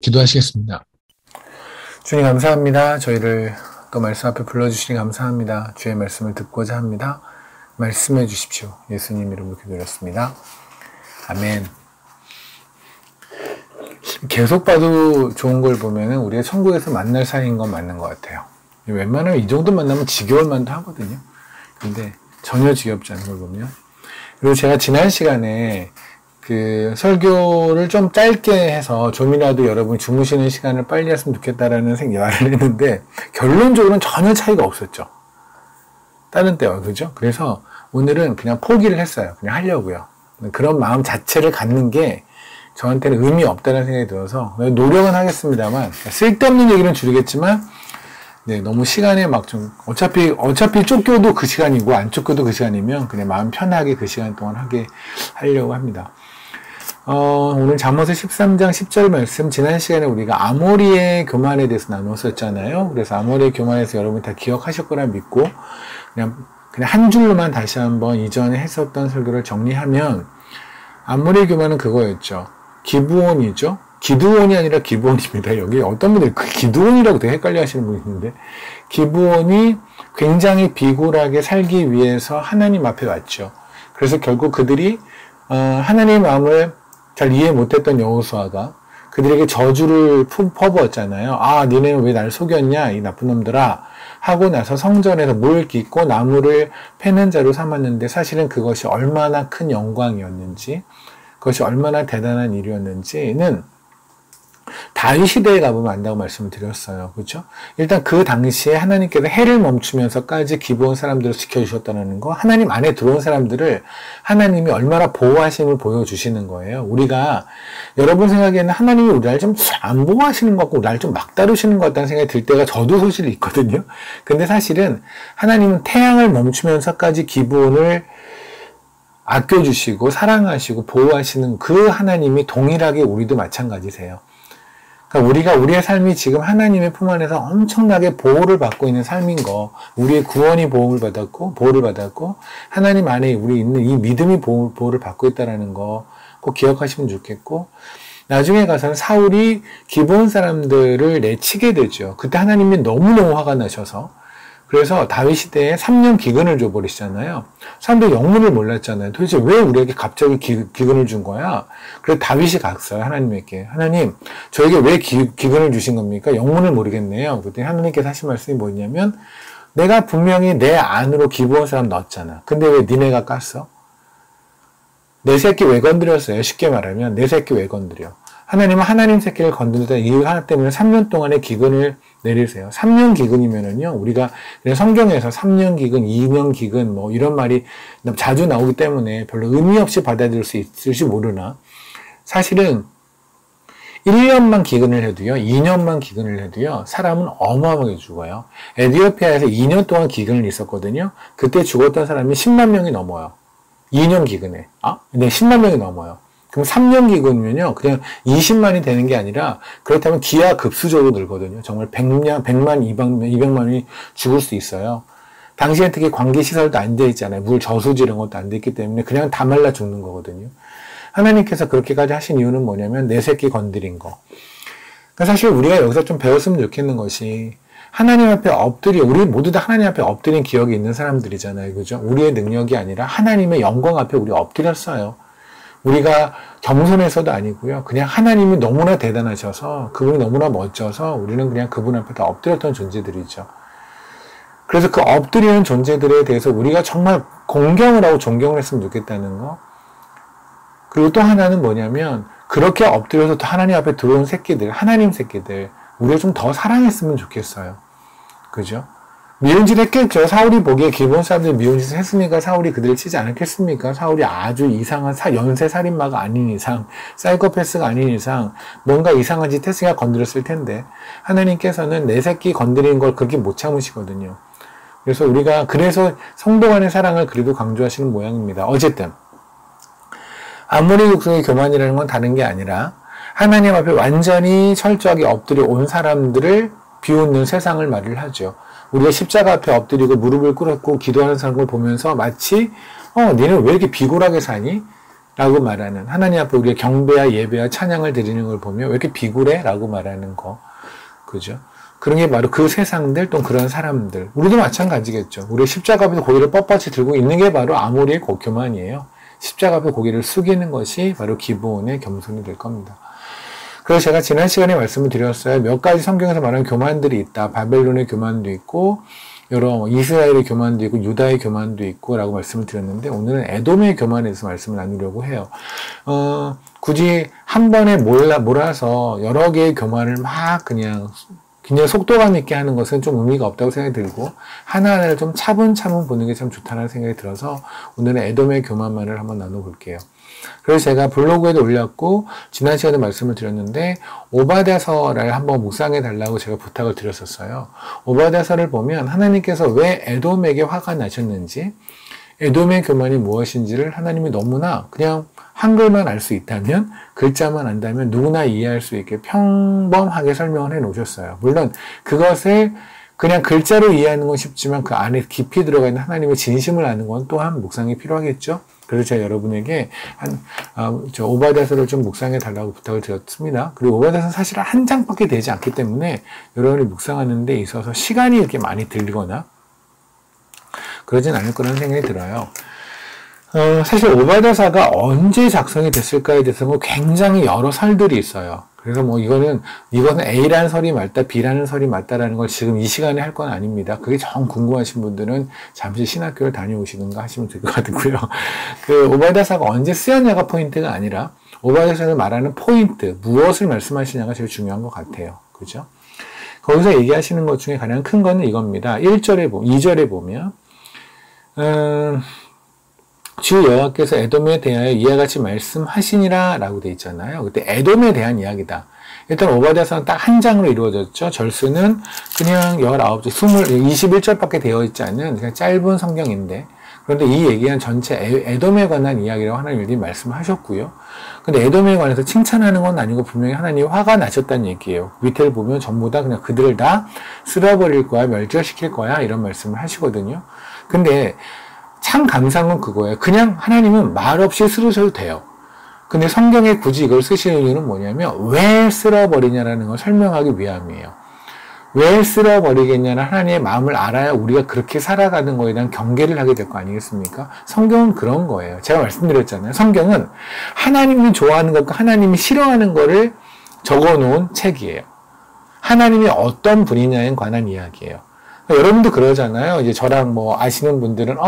기도하시겠습니다. 주님 감사합니다. 저희를 또 말씀 앞에 불러주시니 감사합니다. 주의 말씀을 듣고자 합니다. 말씀해 주십시오. 예수님 이름으로 기도드렸습니다. 아멘. 계속 봐도 좋은 걸 보면은 우리가 천국에서 만날 사이인 건 맞는 것 같아요. 웬만하면 이 정도 만나면 지겨울 만도 하거든요. 근데 전혀 지겹지 않은 걸 보면. 그리고 제가 지난 시간에 그 설교를 좀 짧게 해서 좀이라도 여러분이 주무시는 시간을 빨리 했으면 좋겠다라는 말을 했는데 결론적으로는 전혀 차이가 없었죠. 다른 때와 그죠? 그래서 오늘은 그냥 포기를 했어요. 그냥 하려고요. 그런 마음 자체를 갖는 게 저한테는 의미 없다는 생각이 들어서 노력은 하겠습니다만 쓸데없는 얘기는 줄이겠지만 네, 너무 시간에 막 좀 어차피 쫓겨도 그 시간이고 안 쫓겨도 그 시간이면 그냥 마음 편하게 그 시간 동안 하려고 합니다. 오늘 잠언서 13장 10절 말씀, 지난 시간에 우리가 아모리의 교만에 대해서 나눴었잖아요. 그래서 아모리의 교만에서 여러분이 다 기억하실 거라 믿고, 그냥 한 줄로만 다시 한번 이전에 했었던 설교를 정리하면, 아모리의 교만은 그거였죠. 기브온이죠. 기드온이 아니라 기브온입니다. 여기 어떤 분들이 기드온이라고 되게 헷갈려 하시는 분이 있는데, 기브온이 굉장히 비굴하게 살기 위해서 하나님 앞에 왔죠. 그래서 결국 그들이, 하나님의 마음을 잘 이해 못했던 여호수아가 그들에게 저주를 퍼부었잖아요. 아, 니네는 왜 날 속였냐, 이 나쁜 놈들아. 하고 나서 성전에서 물 깃고 나무를 패는 자로 삼았는데 사실은 그것이 얼마나 큰 영광이었는지, 그것이 얼마나 대단한 일이었는지는 다윗 시대에 가보면 안다고 말씀을 드렸어요. 그렇죠? 일단 그 당시에 하나님께서 해를 멈추면서까지 기브온 사람들을 지켜주셨다는 거, 하나님 안에 들어온 사람들을 하나님이 얼마나 보호하심을 보여주시는 거예요. 우리가 여러분 생각에는 하나님이 우리를 좀 안 보호하시는 것 같고 우리를 좀 막 다루시는 것 같다는 생각이 들 때가 저도 사실 있거든요. 근데 사실은 하나님은 태양을 멈추면서까지 기브온을 아껴주시고 사랑하시고 보호하시는 그 하나님이 동일하게 우리도 마찬가지세요. 그러니까 우리가 우리의 삶이 지금 하나님의 품 안에서 엄청나게 보호를 받고 있는 삶인 거, 우리의 구원이 보호를 받았고, 하나님 안에 우리 있는 이 믿음이 보호를 받고 있다는 거 꼭 기억하시면 좋겠고, 나중에 가서는 사울이 기브온 사람들을 내치게 되죠. 그때 하나님이 너무너무 화가 나셔서, 그래서 다윗 시대에 3년 기근을 줘버리시잖아요. 사람들이 영문을 몰랐잖아요. 도대체 왜 우리에게 갑자기 기근을 준 거야? 그래서 다윗이 갔어요. 하나님에게. 하나님, 저에게 왜 기근을 주신 겁니까? 영문을 모르겠네요. 그때 하나님께서 하신 말씀이 뭐냐면, 내가 분명히 내 안으로 기브온 사람 넣었잖아. 근데 왜 니네가 깠어? 내 새끼 왜 건드렸어요? 쉽게 말하면 내 새끼 왜 건드려? 하나님은 하나님 새끼를 건드렸다는 이유 하나 때문에 3년 동안의 기근을 내리세요. 3년 기근이면은요, 우리가 그냥 성경에서 3년 기근, 2년 기근, 뭐 이런 말이 자주 나오기 때문에 별로 의미 없이 받아들일 수 있을지 모르나, 사실은 1년만 기근을 해도요, 2년만 기근을 해도요, 사람은 어마어마하게 죽어요. 에티오피아에서 2년 동안 기근을 있었거든요. 그때 죽었던 사람이 10만 명이 넘어요. 2년 기근에. 네, 10만 명이 넘어요. 그럼 3년 기근이면요, 그냥 20만이 되는 게 아니라, 그렇다면 기하급수적으로 늘거든요. 정말 100만, 200만이 죽을 수 있어요. 당시엔 특히 관계시설도 안 돼 있잖아요. 물 저수지 이런 것도 안 돼 있기 때문에 그냥 다 말라 죽는 거거든요. 하나님께서 그렇게까지 하신 이유는 뭐냐면, 내 새끼 건드린 거. 그러니까 사실 우리가 여기서 좀 배웠으면 좋겠는 것이, 하나님 앞에 우리 모두 다 하나님 앞에 엎드린 기억이 있는 사람들이잖아요. 그죠? 우리의 능력이 아니라 하나님의 영광 앞에 우리 엎드렸어요. 우리가 겸손해서도 아니고요. 그냥 하나님이 너무나 대단하셔서, 그분이 너무나 멋져서 우리는 그냥 그분 앞에 다 엎드렸던 존재들이죠. 그래서 그 엎드리는 존재들에 대해서 우리가 정말 공경을 하고 존경을 했으면 좋겠다는 거. 그리고 또 하나는 뭐냐면, 그렇게 엎드려서 또 하나님 앞에 들어온 새끼들, 하나님 새끼들, 우리가 좀 더 사랑했으면 좋겠어요. 그죠? 미운 짓 했겠죠. 사울이 보기에 기브온 사람들이 미운 짓을 했으니까 사울이 그들을 치지 않았겠습니까? 사울이 아주 이상한 연쇄 살인마가 아닌 이상, 사이코패스가 아닌 이상 뭔가 이상한 짓 했으니까 건드렸을 텐데, 하나님께서는 내 새끼 건드리는 걸 그렇게 못 참으시거든요. 그래서 성도 간의 사랑을 그래도 강조하시는 모양입니다. 어쨌든 아무리 육성의 교만이라는 건 다른 게 아니라 하나님 앞에 완전히 철저하게 엎드려 온 사람들을 비웃는 세상을 말을 하죠. 우리가 십자가 앞에 엎드리고 무릎을 꿇었고 기도하는 사람을 보면서 마치 니는 왜 이렇게 비굴하게 사니? 라고 말하는, 하나님 앞에 우리의 경배와 예배와 찬양을 드리는 걸 보면 왜 이렇게 비굴해? 라고 말하는 거. 그죠? 그런 게 바로 그 세상들, 또 그런 사람들. 우리도 마찬가지겠죠. 우리 십자가 앞에서 고개를 뻣뻣이 들고 있는 게 바로 아모리의 교만이에요. 십자가 앞에 고개를 숙이는 것이 바로 기브온의 겸손이 될 겁니다. 그래서 제가 지난 시간에 말씀을 드렸어요. 몇 가지 성경에서 말하는 교만들이 있다. 바벨론의 교만도 있고, 여러 이스라엘의 교만도 있고, 유다의 교만도 있고, 라고 말씀을 드렸는데, 오늘은 에돔의 교만에 대해서 말씀을 나누려고 해요. 굳이 한 번에 몰아서 여러 개의 교만을 막 그냥 속도감 있게 하는 것은 좀 의미가 없다고 생각이 들고, 하나하나를 좀 차분차분 보는 게 참 좋다는 생각이 들어서, 오늘은 에돔의 교만만을 한번 나눠볼게요. 그래서 제가 블로그에도 올렸고 지난 시간에 말씀을 드렸는데 오바댜서를 한번 묵상해 달라고 제가 부탁을 드렸었어요. 오바댜서를 보면 하나님께서 왜 에돔에게 화가 나셨는지, 에돔의 교만이 무엇인지를 하나님이 너무나 그냥 한글만 알 수 있다면, 글자만 안다면 누구나 이해할 수 있게 평범하게 설명을 해 놓으셨어요. 물론 그것을 그냥 글자로 이해하는 건 쉽지만 그 안에 깊이 들어가 있는 하나님의 진심을 아는 건 또한 묵상이 필요하겠죠. 그래서 제가 여러분에게 오바댜서를 좀 묵상해 달라고 부탁을 드렸습니다. 그리고 오바댜서는 사실 한 장밖에 되지 않기 때문에 여러분이 묵상하는 데 있어서 시간이 이렇게 많이 들리거나 그러진 않을 거라는 생각이 들어요. 사실 오바댜서가 언제 작성이 됐을까에 대해서는 굉장히 여러 설들이 있어요. 그래서 이거는 A라는 설이 맞다, B라는 설이 맞다라는 걸 지금 이 시간에 할 건 아닙니다. 그게 정 궁금하신 분들은 잠시 신학교를 다녀오시든가 하시면 될 것 같고요. 그 오바댜서가 언제 쓰였냐가 포인트가 아니라 오바댜서는 말하는 포인트, 무엇을 말씀하시냐가 제일 중요한 것 같아요. 그죠? 거기서 얘기하시는 것 중에 가장 큰 거는 이겁니다. 2절에 보면 주 여호와께서 에돔에 대하여 이와 같이 말씀하시니라 라고 돼 있잖아요. 그때 에돔에 대한 이야기다. 일단 오바댜서는 딱 한 장으로 이루어졌죠. 절수는 그냥 19절, 21절밖에 되어 있지 않은 그냥 짧은 성경인데, 그런데 이 얘기는 전체 에돔에 관한 이야기라고 하나님이 말씀하셨고요. 근데 에돔에 관해서 칭찬하는 건 아니고 분명히 하나님이 화가 나셨다는 얘기예요. 밑에를 보면 전부 다 그냥 그들을 다 쓸어버릴 거야, 멸절시킬 거야, 이런 말씀을 하시거든요. 근데 참 감사한 건 그거예요. 그냥 하나님은 말 없이 쓰셔도 돼요. 근데 성경에 굳이 이걸 쓰시는 이유는 뭐냐면 왜 쓸어버리냐라는 걸 설명하기 위함이에요. 왜 쓸어버리겠냐는 하나님의 마음을 알아야 우리가 그렇게 살아가는 거에 대한 경계를 하게 될 거 아니겠습니까? 성경은 그런 거예요. 제가 말씀드렸잖아요. 성경은 하나님이 좋아하는 것과 하나님이 싫어하는 거를 적어놓은 책이에요. 하나님이 어떤 분이냐에 관한 이야기예요. 여러분도 그러잖아요. 이제 저랑 아시는 분들은,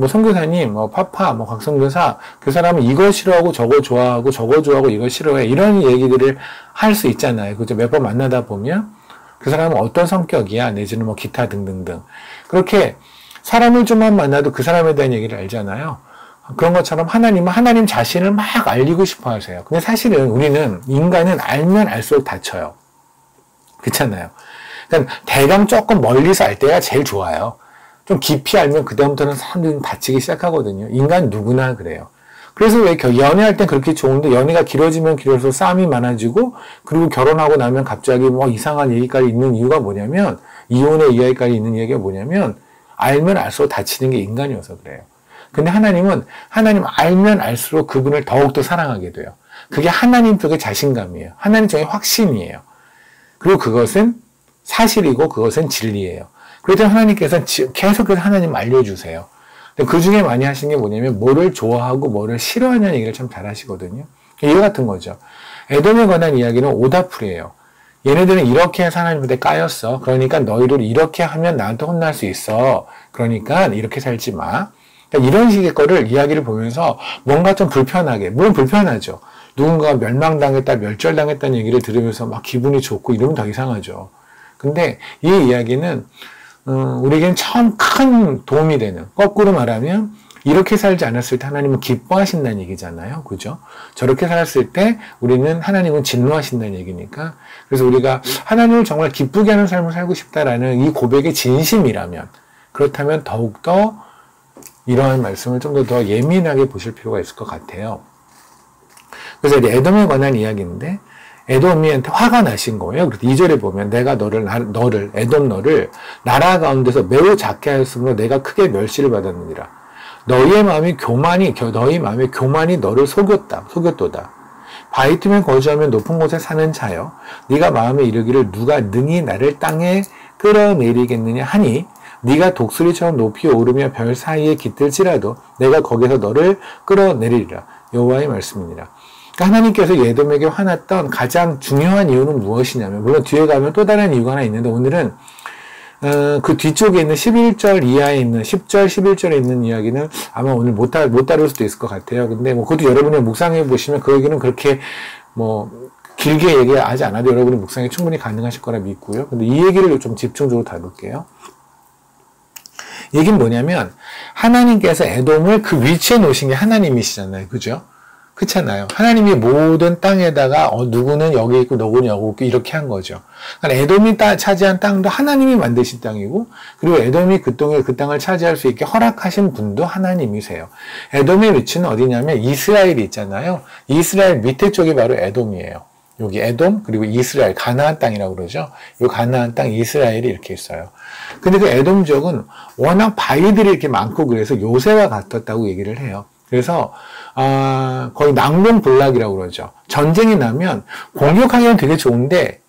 선교사님, 파파, 곽선교사, 그 사람은 이거 싫어하고 저거 좋아하고 저거 좋아하고 이거 싫어해. 이런 얘기들을 할 수 있잖아요. 그죠? 몇 번 만나다 보면, 그 사람은 어떤 성격이야. 내지는 기타 등등등. 그렇게 사람을 좀만 만나도 그 사람에 대한 얘기를 알잖아요. 그런 것처럼 하나님은 하나님 자신을 막 알리고 싶어 하세요. 근데 사실은 인간은 알면 알수록 다쳐요. 그렇잖아요. 그러니까 대강 조금 멀리서 알 때가 제일 좋아요. 좀 깊이 알면 그다음부터는 사람들이 다치기 시작하거든요. 인간 누구나 그래요. 그래서 왜 연애할 땐 그렇게 좋은데 연애가 길어지면 길어질수록 싸움이 많아지고, 그리고 결혼하고 나면 갑자기 이상한 얘기까지 있는 이유가 뭐냐면, 이혼의 이야기까지 있는 이야기가 뭐냐면 알면 알수록 다치는 게 인간이어서 그래요. 근데 하나님 알면 알수록 그분을 더욱더 사랑하게 돼요. 그게 하나님 쪽의 자신감이에요. 하나님 쪽의 확신이에요. 그리고 그것은 사실이고 그것은 진리예요. 그래서 하나님께서는 계속해서 하나님 알려주세요. 그 중에 많이 하신 게 뭐냐면 뭐를 좋아하고 뭐를 싫어하냐는 얘기를 참 잘 하시거든요. 이와 같은 거죠. 에돔에 관한 이야기는 오다풀이에요. 얘네들은 이렇게 해서 하나님한테 까였어. 그러니까 너희들 이렇게 하면 나한테 혼날 수 있어. 그러니까 이렇게 살지 마. 그러니까 이런 식의 거를 이야기를 보면서 뭔가 좀 불편하게, 물론 불편하죠. 누군가가 멸망당했다, 멸절당했다는 얘기를 들으면서 막 기분이 좋고 이러면 더 이상하죠. 근데 이 이야기는 우리에게는 참 큰 도움이 되는, 거꾸로 말하면 이렇게 살지 않았을 때 하나님은 기뻐하신다는 얘기잖아요. 그죠? 저렇게 살았을 때 우리는 하나님은 진노하신다는 얘기니까. 그래서 우리가 하나님을 정말 기쁘게 하는 삶을 살고 싶다라는 이 고백의 진심이라면, 그렇다면 더욱더 이러한 말씀을 좀 더 예민하게 보실 필요가 있을 것 같아요. 그래서 에돔에 관한 이야기인데, 에돔이한테 화가 나신 거예요. 그래서 2절에 보면 내가 에돔 너를 나라 가운데서 매우 작게 하였으므로 내가 크게 멸시를 받았느니라. 너희 마음의 교만이 너를 속였도다. 바위 틈에 거주하며 높은 곳에 사는 자여, 네가 마음에 이르기를 누가 능히 나를 땅에 끌어내리겠느냐 하니, 네가 독수리처럼 높이 오르며 별 사이에 깃들지라도 내가 거기서 너를 끌어내리리라. 여호와의 말씀이니라. 그러니까 하나님께서 에돔에게 화났던 가장 중요한 이유는 무엇이냐면, 물론 뒤에 가면 또 다른 이유가 하나 있는데, 오늘은 그 뒤쪽에 있는 11절 이하에 있는 10절, 11절에 있는 이야기는 아마 오늘 못 다룰 수도 있을 것 같아요. 근데 그것도 여러분이 묵상해 보시면 그 얘기는 그렇게 길게 얘기하지 않아도 여러분이 묵상이 충분히 가능하실 거라 믿고요. 근데 이 얘기를 좀 집중적으로 다룰게요. 얘기는 뭐냐면, 하나님께서 에돔을 그 위치에 놓으신 게 하나님이시잖아요. 그죠? 그렇잖아요. 하나님이 모든 땅에다가 누구는 여기 있고 누구는 여기 있고 이렇게 한 거죠. 그러니까 에돔이 차지한 땅도 하나님이 만드신 땅이고, 그리고 에돔이 그 땅을 차지할 수 있게 허락하신 분도 하나님이세요. 에돔의 위치는 어디냐면 이스라엘이 있잖아요. 이스라엘 밑에 쪽이 바로 에돔이에요. 여기 에돔, 그리고 이스라엘, 가나안 땅이라고 그러죠. 이 가나안 땅 이스라엘이 이렇게 있어요. 근데 그 에돔 지역은 워낙 바위들이 이렇게 많고 그래서 요새와 같았다고 얘기를 해요. 그래서 거의 난공불락이라고 그러죠. 전쟁이 나면 공격하기는 되게 좋은데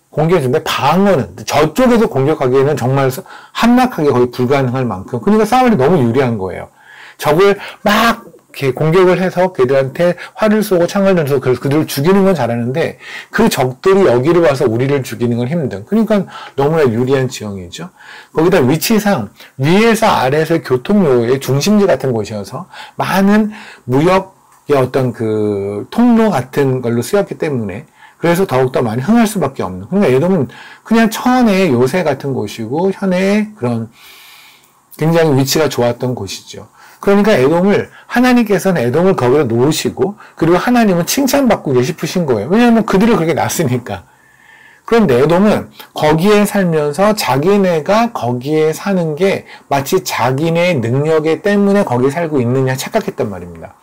방어는 저쪽에서 공격하기에는 정말 함락하기 거의 불가능할 만큼, 그러니까 싸움이 너무 유리한 거예요. 적을 막 이렇게 공격을 해서 걔들한테 활을 쏘고 창을 던져서 그들을 죽이는 건 잘하는데, 그 적들이 여기로 와서 우리를 죽이는 건 힘든, 그러니까 너무나 유리한 지형이죠. 거기다 위치상 위에서 아래에서 교통로의 중심지 같은 곳이어서 많은 무역의 어떤 그 통로 같은 걸로 쓰였기 때문에, 그래서 더욱더 많이 흥할 수밖에 없는, 그러니까 에돔은 그냥 천의 요새 같은 곳이고 현의 그런 굉장히 위치가 좋았던 곳이죠. 그러니까 하나님께서는 에돔을 거기다 놓으시고, 그리고 하나님은 칭찬받고 계시신 거예요. 왜냐하면 그들을 그렇게 놨으니까. 그런데 에돔은 거기에 살면서 자기네가 거기에 사는 게 마치 자기네 능력에 때문에 거기 살고 있느냐 착각했단 말입니다.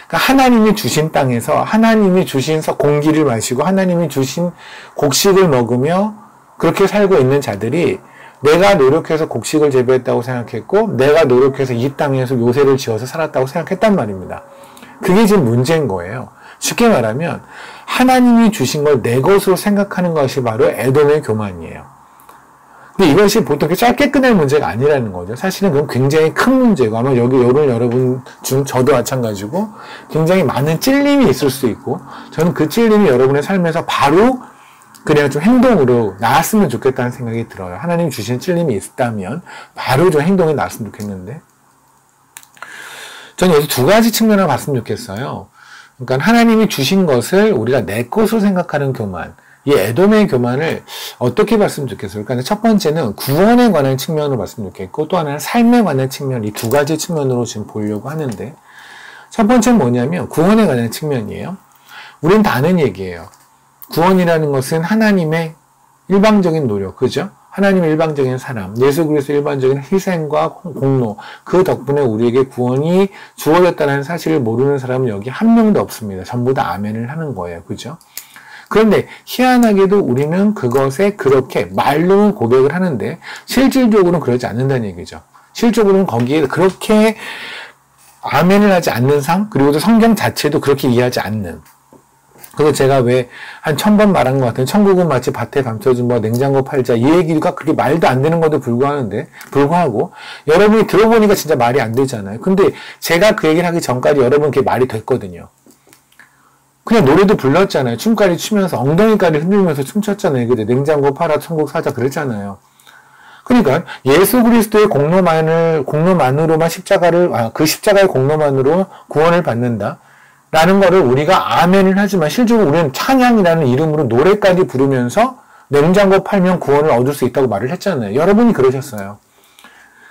그러니까 하나님이 주신 땅에서 하나님이 주신 공기를 마시고 하나님이 주신 곡식을 먹으며 그렇게 살고 있는 자들이, 내가 노력해서 곡식을 재배했다고 생각했고, 내가 노력해서 이 땅에서 요새를 지어서 살았다고 생각했단 말입니다. 그게 지금 문제인 거예요. 쉽게 말하면 하나님이 주신 걸 내 것으로 생각하는 것이 바로 에돔의 교만이에요. 근데 이것이 보통 짧게 끝낼 문제가 아니라는 거죠. 사실은 그건 굉장히 큰 문제고, 아마 여러분 중 저도 마찬가지고 굉장히 많은 찔림이 있을 수 있고, 저는 그 찔림이 여러분의 삶에서 바로 그냥 좀 행동으로 나왔으면 좋겠다는 생각이 들어요. 하나님이 주신 찔림이 있다면 바로 좀 행동이 나왔으면 좋겠는데, 저는 여기서 두 가지 측면을 봤으면 좋겠어요. 그러니까 하나님이 주신 것을 우리가 내 것으로 생각하는 교만, 이 에돔의 교만을 어떻게 봤으면 좋겠어요? 그러니까 첫 번째는 구원에 관한 측면으로 봤으면 좋겠고, 또 하나는 삶에 관한 측면, 이 두 가지 측면으로 지금 보려고 하는데, 첫 번째는 뭐냐면 구원에 관한 측면이에요. 우린 다 아는 얘기예요. 구원이라는 것은 하나님의 일방적인 노력, 그죠? 하나님의 일방적인 사랑, 예수 그리스도의 일반적인 희생과 공로, 그 덕분에 우리에게 구원이 주어졌다는 사실을 모르는 사람은 여기 한 명도 없습니다. 전부 다 아멘을 하는 거예요. 그죠? 그런데 희한하게도 우리는 그것에 그렇게 말로는 고백을 하는데 실질적으로는 그러지 않는다는 얘기죠. 실질적으로는 거기에 그렇게 아멘을 하지 않는 삶, 그리고 또 성경 자체도 그렇게 이해하지 않는. 그래서 제가 왜 한 1000번 말한 것 같은 천국은 마치 밭에 감춰진 냉장고 팔자, 이 얘기가 그렇게 말도 안 되는 것도 불구하고 여러분이 들어보니까 진짜 말이 안 되잖아요. 근데 제가 그 얘기를 하기 전까지 여러분 그게 말이 됐거든요. 그냥 노래도 불렀잖아요. 춤까지 추면서 엉덩이까지 흔들면서 춤췄잖아요. 근데 냉장고 팔아 천국 사자 그랬잖아요. 그러니까 예수 그리스도의 공로만으로만 그 십자가의 공로만으로 구원을 받는다 라는 거를 우리가 아멘을 하지만 실제로 우리는 찬양이라는 이름으로 노래까지 부르면서 냉장고 팔면 구원을 얻을 수 있다고 말을 했잖아요. 여러분이 그러셨어요.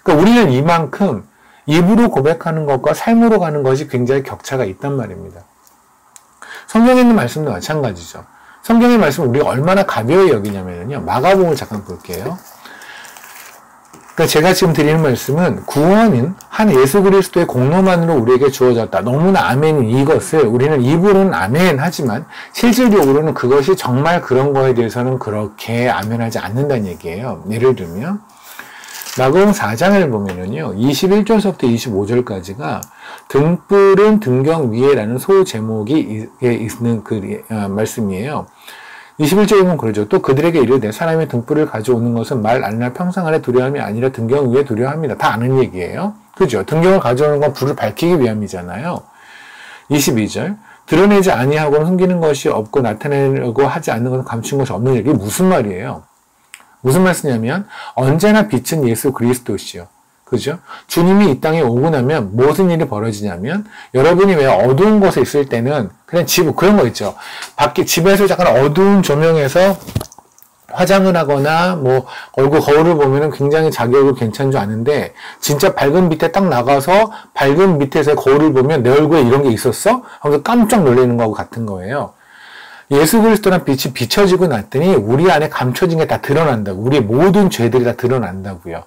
그러니까 우리는 이만큼 입으로 고백하는 것과 삶으로 가는 것이 굉장히 격차가 있단 말입니다. 성경에 있는 말씀도 마찬가지죠. 성경의 말씀을 우리가 얼마나 가벼이 여기냐면요. 마가복음을 잠깐 볼게요. 그러니까 제가 지금 드리는 말씀은 구원은 한 예수 그리스도의 공로만으로 우리에게 주어졌다. 너무나 아멘인 이것을 우리는 입으로는 아멘 하지만 실질적으로는 그것이 정말 그런 거에 대해서는 그렇게 아멘하지 않는다는 얘기예요. 예를 들면 마가복음 4장을 보면은요, 21절서부터 25절까지가 등불은 등경 위에라는 소제목이 있는 그 말씀이에요. 21절에 보면 그러죠. 또 그들에게 이르되 사람의 등불을 가져오는 것은 말 아니나 평상 아래 두려움이 아니라 등경 위에 두려워합니다. 다 아는 얘기예요. 그죠? 등경을 가져오는 건 불을 밝히기 위함이잖아요. 22절. 드러내지 아니하고는 숨기는 것이 없고 나타내려고 하지 않는 것은 감춘 것이 없는 일. 이게 무슨 말이에요? 무슨 말씀이냐면 언제나 빛은 예수 그리스도시요. 그죠? 주님이 이 땅에 오고 나면 무슨 일이 벌어지냐면 여러분이 왜 어두운 곳에 있을 때는 그냥 그런 거 있죠. 밖에 집에서 잠깐 어두운 조명에서 화장을 하거나 뭐 얼굴 거울을 보면은 굉장히 자기 얼굴 괜찮은 줄 아는데 진짜 밝은 밑에 딱 나가서 밝은 밑에서 거울을 보면 내 얼굴에 이런 게 있었어? 하면서 깜짝 놀라는 거하고 같은 거예요. 예수 그리스도란 빛이 비춰지고 났더니 우리 안에 감춰진 게 다 드러난다고. 우리의 모든 죄들이 다 드러난다고요.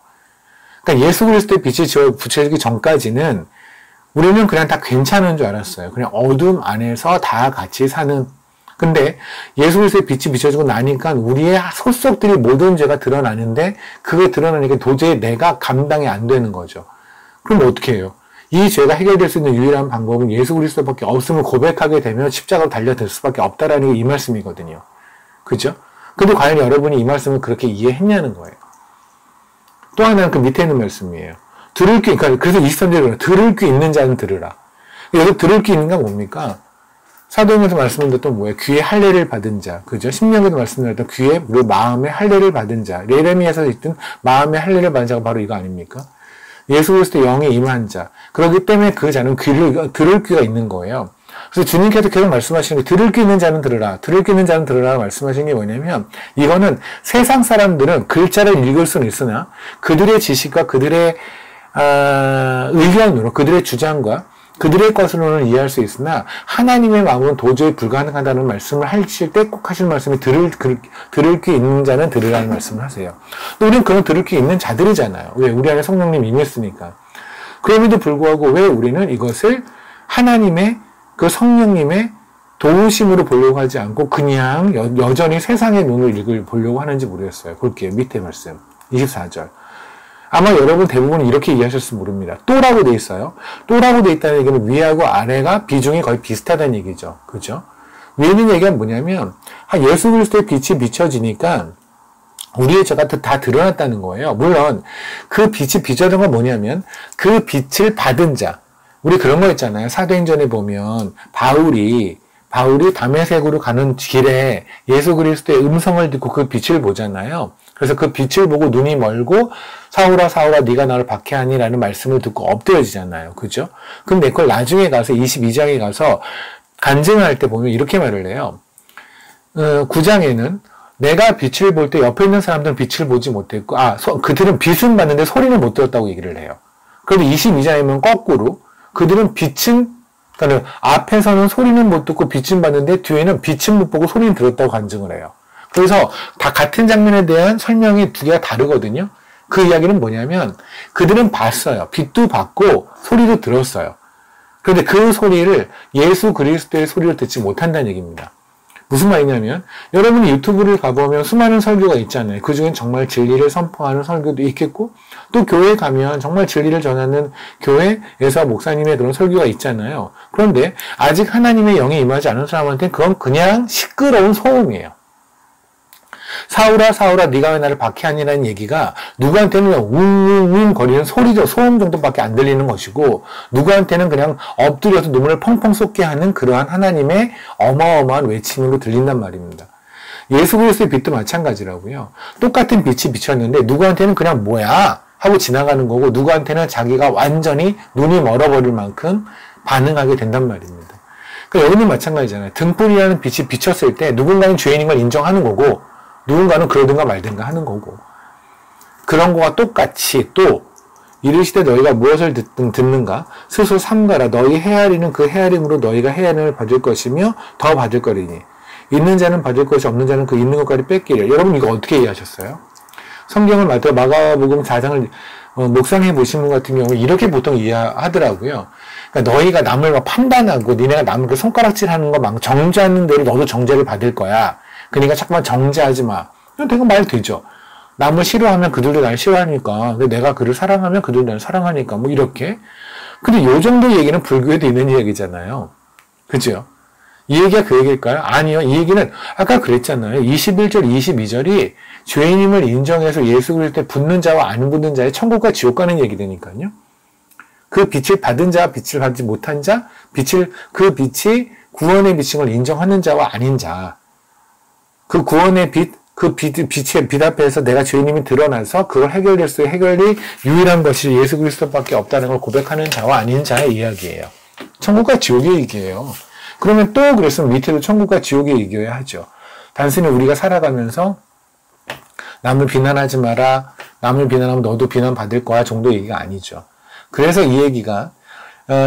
그러니까 예수 그리스도의 빛이 비춰지기 전까지는 우리는 그냥 다 괜찮은 줄 알았어요. 그냥 어둠 안에서 다 같이 사는. 근데 예수 그리스도의 빛이 비춰지고 나니까 우리의 속속들이 모든 죄가 드러나는데 그게 드러나니까 도저히 내가 감당이 안 되는 거죠. 그럼 어떻게 해요? 이 죄가 해결될 수 있는 유일한 방법은 예수 그리스도밖에 없음을 고백하게 되면 십자가로 달려들 수밖에 없다라는 게 이 말씀이거든요. 그죠? 근데 과연 여러분이 이 말씀을 그렇게 이해했냐는 거예요. 또 하나는 그 밑에 있는 말씀이에요. 들을 귀, 그러니까 그래서 23절에 들을 귀 있는 자는 들으라. 여기서 들을 귀 있는 건 뭡니까? 사도행전에서 말씀드렸던 또 뭐예요? 귀에 할례를 받은 자. 그죠? 신명기도 말씀드렸던 귀에 우리 마음의 할례를 받은 자. 예레미야에서 있던 마음의 할례를 받은 자가 바로 이거 아닙니까? 예수 그리스도 영에 임한 자. 그렇기 때문에 그 자는 들을 귀가 있는 거예요. 그래서 주님께서 계속 말씀하시는 게 들을 귀 있는 자는 들으라. 들을 귀 있는 자는 들으라 말씀하신 게 뭐냐면 이거는 세상 사람들은 글자를 읽을 수는 있으나 그들의 지식과 그들의 의견으로 그들의 주장과 그들의 것으로는 이해할 수 있으나 하나님의 마음은 도저히 불가능하다는 말씀을 하실 때 꼭 하실 말씀이 들을 귀 있는 자는 들으라는 말씀을 하세요. 우리는 그런 들을 귀 있는 자들이잖아요. 왜? 우리 안에 성령님 임했으니까. 그럼에도 불구하고 왜 우리는 이것을 하나님의 그 성령님의 도우심으로 보려고 하지 않고 그냥 여전히 세상의 눈을 보려고 하는지 모르겠어요. 볼게요. 밑에 말씀 24절. 아마 여러분 대부분 이렇게 이해하셨을지 모릅니다. 또라고 돼 있어요. 또라고 돼 있다는 얘기는 위하고 아래가 비중이 거의 비슷하다는 얘기죠. 그죠? 위에 있는 얘기가 뭐냐면 예수 그리스도의 빛이 비춰지니까 우리의 죄가 다 드러났다는 거예요. 물론 그 빛이 비춰진 건 뭐냐면 그 빛을 받은 자. 우리 그런 거 있잖아요. 사도행전에 보면 바울이 다메섹으로 가는 길에 예수 그리스도의 음성을 듣고 그 빛을 보잖아요. 그래서 그 빛을 보고 눈이 멀고 사울아 사울아 네가 나를 박해하니라는 말씀을 듣고 엎드려지잖아요. 그죠? 근데 그걸 나중에 가서 22장에 가서 간증할 때 보면 이렇게 말을 해요. 9장에는 내가 빛을 볼 때 옆에 있는 사람들은 빛을 보지 못했고 그들은 빛은 봤는데 소리는 못 들었다고 얘기를 해요. 그런데 22장에는 거꾸로 그들은 그러니까 앞에서는 소리는 못 듣고 빛은 봤는데 뒤에는 빛은 못 보고 소리는 들었다고 간증을 해요. 그래서 다 같은 장면에 대한 설명이 두 개가 다르거든요. 그 이야기는 뭐냐면 그들은 봤어요. 빛도 봤고 소리도 들었어요. 그런데 그 소리를 예수 그리스도의 소리를 듣지 못한다는 얘기입니다. 무슨 말이냐면 여러분이 유튜브를 가보면 수많은 설교가 있잖아요. 그중엔 정말 진리를 선포하는 설교도 있겠고 또 교회에 가면 정말 진리를 전하는 교회에서 목사님의 그런 설교가 있잖아요. 그런데 아직 하나님의 영이 임하지 않은 사람한테는 그건 그냥 시끄러운 소음이에요. 사울아 사울아 네가 왜 나를 박해하니라는 얘기가 누구한테는 웅웅웅 거리는 소리죠. 소음 정도밖에 안 들리는 것이고 누구한테는 그냥 엎드려서 눈물을 펑펑 쏟게 하는 그러한 하나님의 어마어마한 외침으로 들린단 말입니다. 예수 그리스도의 빛도 마찬가지라고요. 똑같은 빛이 비쳤는데 누구한테는 그냥 뭐야 하고 지나가는 거고 누구한테는 자기가 완전히 눈이 멀어버릴 만큼 반응하게 된단 말입니다. 그러니까 여기는 마찬가지잖아요. 등불이라는 빛이 비쳤을 때 누군가는 죄인인 걸 인정하는 거고 누군가는 그러든가 말든가 하는 거고 그런 거와 똑같이 또 이르시되 너희가 무엇을 듣는가 스스로 삼가라. 너희 헤아리는 그 헤아림으로 너희가 헤아림을 받을 것이며 더 받을 거리니 있는 자는 받을 것이 없는 자는 그 있는 것까지 뺏기려. 여러분 이거 어떻게 이해하셨어요? 성경을 마가복음 4장을 묵상해 보시는 것 같은 경우 이렇게 보통 이해하더라고요. 그러니까 너희가 남을 막 판단하고 니네가 남을 그 손가락질하는 거 막 정죄하는 대로 너도 정죄를 받을 거야. 그러니까 잠깐만 정죄하지 마. 이건 되게 말 되죠. 남을 싫어하면 그들도 날 싫어하니까. 근데 내가 그를 사랑하면 그들도 날 사랑하니까. 뭐 이렇게. 근데 요 정도 얘기는 불교에도 있는 얘기잖아요. 그죠? 이 얘기가 그 얘기일까요? 아니요. 이 얘기는 아까 그랬잖아요. 21절, 22절이 죄인임을 인정해서 예수 그리스도에 붙는 자와 안 붙는 자의 천국과 지옥 가는 얘기되니까요. 그 빛을 받은 자와 빛을 받지 못한 자, 그 빛이 구원의 빛인 걸 인정하는 자와 아닌 자. 그 구원의 빛, 빛의 빛 앞에서 내가 죄인임이 드러나서 그걸 해결될 수 있는 해결이 유일한 것이 예수 그리스도밖에 없다는 걸 고백하는 자와 아닌 자의 이야기예요. 천국과 지옥의 얘기예요. 그러면 또 그랬으면 밑에도 천국과 지옥의 얘기여야 하죠. 단순히 우리가 살아가면서 남을 비난하지 마라, 남을 비난하면 너도 비난받을 거야 정도 얘기가 아니죠. 그래서 이 얘기가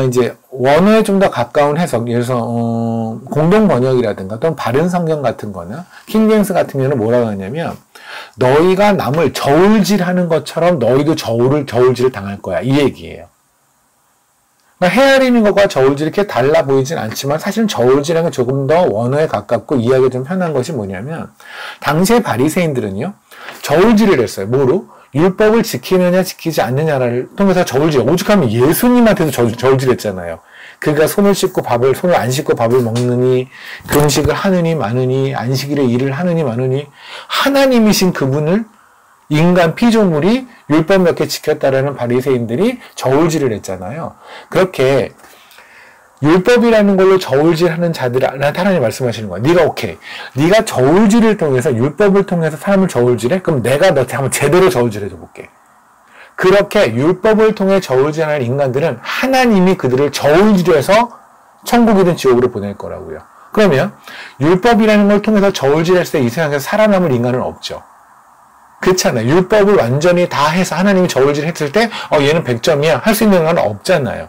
이제 원어에 좀 더 가까운 해석, 예를 들어서 공동 번역이라든가 또는 바른 성경 같은 거나 킹제임스 같은 경우는 뭐라고 하냐면 너희가 남을 저울질하는 것처럼 너희도 저울질을 당할 거야 이 얘기예요. 그러니까 헤아리는 것과 저울질이 이렇게 달라 보이진 않지만 사실은 저울질하는 게 조금 더 원어에 가깝고 이해하기 좀 편한 것이 뭐냐면 당시의 바리새인들은요 저울질을 했어요. 뭐로? 율법을 지키느냐 지키지 않느냐를 통해서 저울질, 오죽하면 예수님한테도 저울질 했잖아요. 그가 손을 안 씻고 밥을 먹느니, 금식을 하느니 마느니, 안식일에 일을 하느니 마느니, 하나님이신 그분을 인간 피조물이 율법 몇 개 지켰다라는 바리새인들이 저울질을 했잖아요. 그렇게 율법이라는 걸로 저울질하는 자들한테 하나님 말씀하시는 거야. 네가 저울질을 통해서 율법을 통해서 사람을 저울질해? 그럼 내가 너한테 한번 제대로 저울질해 줘볼게. 그렇게 율법을 통해 저울질하는 인간들은 하나님이 그들을 저울질해서 천국이든 지옥으로 보낼 거라고요. 그러면 율법이라는 걸 통해서 저울질했을 때 이 세상에서 살아남을 인간은 없죠. 그렇잖아요. 율법을 완전히 다 해서 하나님이 저울질했을 때 얘는 100점이야 할 수 있는 건 없잖아요.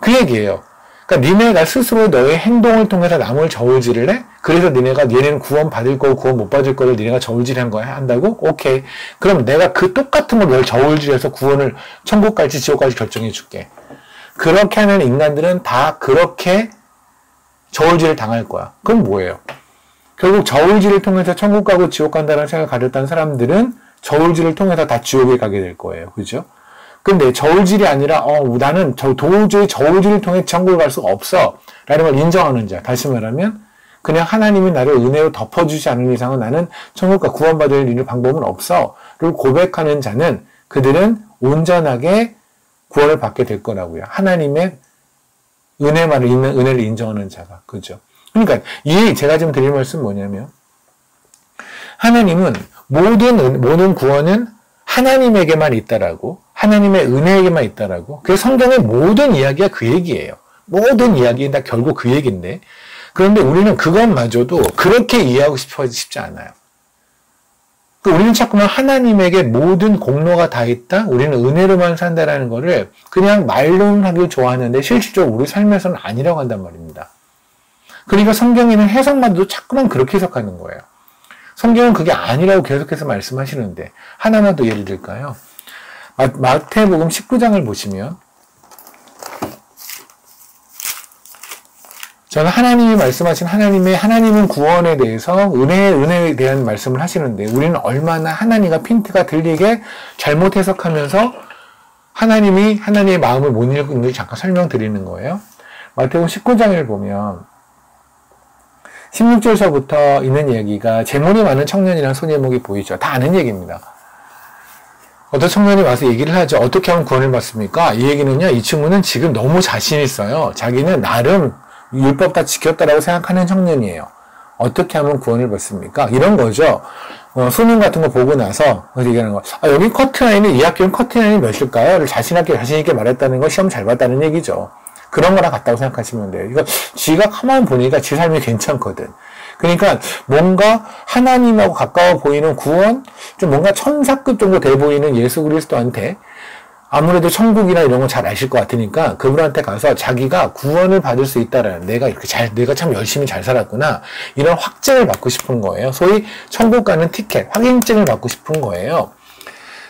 그 얘기예요. 그러니까 니네가 스스로 너의 행동을 통해서 남을 저울질을 해? 그래서 얘네는 구원 받을 거고 구원 못 받을 거를 니네가 저울질한 거야 한다고? 오케이. 그럼 내가 그 똑같은 걸 널 저울질해서 구원을 천국 갈지 지옥 갈지 결정해 줄게. 그렇게 하는 인간들은 다 그렇게 저울질을 당할 거야. 그럼 뭐예요? 결국 저울질을 통해서 천국 가고 지옥 간다는 생각을 가졌다는 사람들은 저울질을 통해서 다 지옥에 가게 될 거예요. 그죠? 근데 저울질이 아니라 나는 도저히 저울질을 통해 천국을 갈 수가 없어 라는 걸 인정하는 자. 다시 말하면 그냥 하나님이 나를 은혜로 덮어주지 않는 이상은 나는 천국과 구원받을 방법은 없어 를 고백하는 자는 그들은 온전하게 구원을 받게 될 거라고요. 하나님의 은혜만을 있는 은혜를 인정하는 자가. 그죠? 그러니까 제가 지금 드릴 말씀은 뭐냐면 하나님은 모든 구원은 하나님에게만 있다라고, 하나님의 은혜에게만 있다라고. 그래서 성경의 모든 이야기가 그 얘기예요. 모든 이야기는 다 결국 그 얘기인데, 그런데 우리는 그것마저도 그렇게 이해하고 싶지 않아요. 우리는 자꾸만 하나님에게 모든 공로가 다 있다, 우리는 은혜로만 산다라는 거를 그냥 말로는 하길 좋아하는데 실질적으로 우리 삶에서는 아니라고 한단 말입니다. 그러니까 성경에는 해석마저도 자꾸만 그렇게 해석하는 거예요. 성경은 그게 아니라고 계속해서 말씀하시는데, 하나만 더 예를 들까요? 마태복음 19장을 보시면, 저는 하나님이 말씀하신 하나님은 구원에 대해서 은혜에 대한 말씀을 하시는데, 우리는 얼마나 하나님과 핀트가 들리게 잘못 해석하면서 하나님의 마음을 못 읽는지 잠깐 설명드리는 거예요. 마태복음 19장을 보면, 16절서부터 있는 얘기가 재물이 많은 청년이라는 소제목이 보이죠. 다 아는 얘기입니다. 어떤 청년이 와서 얘기를 하죠. 어떻게 하면 구원을 받습니까? 이 얘기는요, 이 친구는 지금 너무 자신 있어요. 자기는 나름 율법 다 지켰다라고 생각하는 청년이에요. 어떻게 하면 구원을 받습니까? 이런 거죠. 수능 같은 거 보고 나서 얘기하는 거. 여기 커트라인이, 이 학교는 커트라인이 몇일까요?를 자신 있게 말했다는 거, 시험 잘 봤다는 얘기죠. 그런 거랑 같다고 생각하시면 돼요. 이거 지가 가만히 보니까 지 삶이 괜찮거든. 그러니까 뭔가 하나님하고 가까워 보이는 구원, 좀 뭔가 천사급 정도 돼 보이는 예수 그리스도한테 아무래도 천국이나 이런 거 잘 아실 것 같으니까 그분한테 가서 자기가 구원을 받을 수 있다라는, 내가 참 열심히 잘 살았구나, 이런 확증을 받고 싶은 거예요. 소위 천국 가는 티켓, 확인증을 받고 싶은 거예요.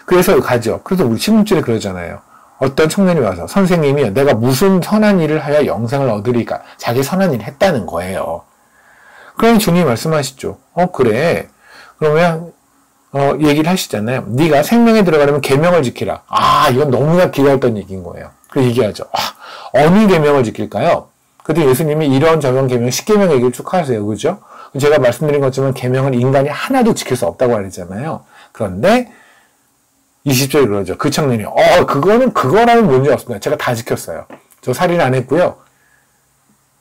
그래서 가죠. 그래서 우리 신문줄에 그러잖아요. 어떤 청년이 와서 선생님이 내가 무슨 선한 일을 하여 영생을 얻으리까, 자기 선한 일을 했다는 거예요. 그럼 주님이 말씀하시죠. 그래. 그러면 얘기를 하시잖아요. 네가 생명에 들어가려면 계명을 지키라. 아, 이건 너무나 기다렸던 얘기인 거예요. 그래서 얘기하죠. 어느 계명을 지킬까요? 그때 예수님이 이런 저런 계명, 10계명 얘기를 쭉 하세요. 그죠? 제가 말씀드린 것처럼 계명은 인간이 하나도 지킬 수 없다고 그랬잖아요. 그런데 20절에 그러죠. 그 청년이 그거라면 문제 없습니다. 제가 다 지켰어요. 저 살인 안 했고요.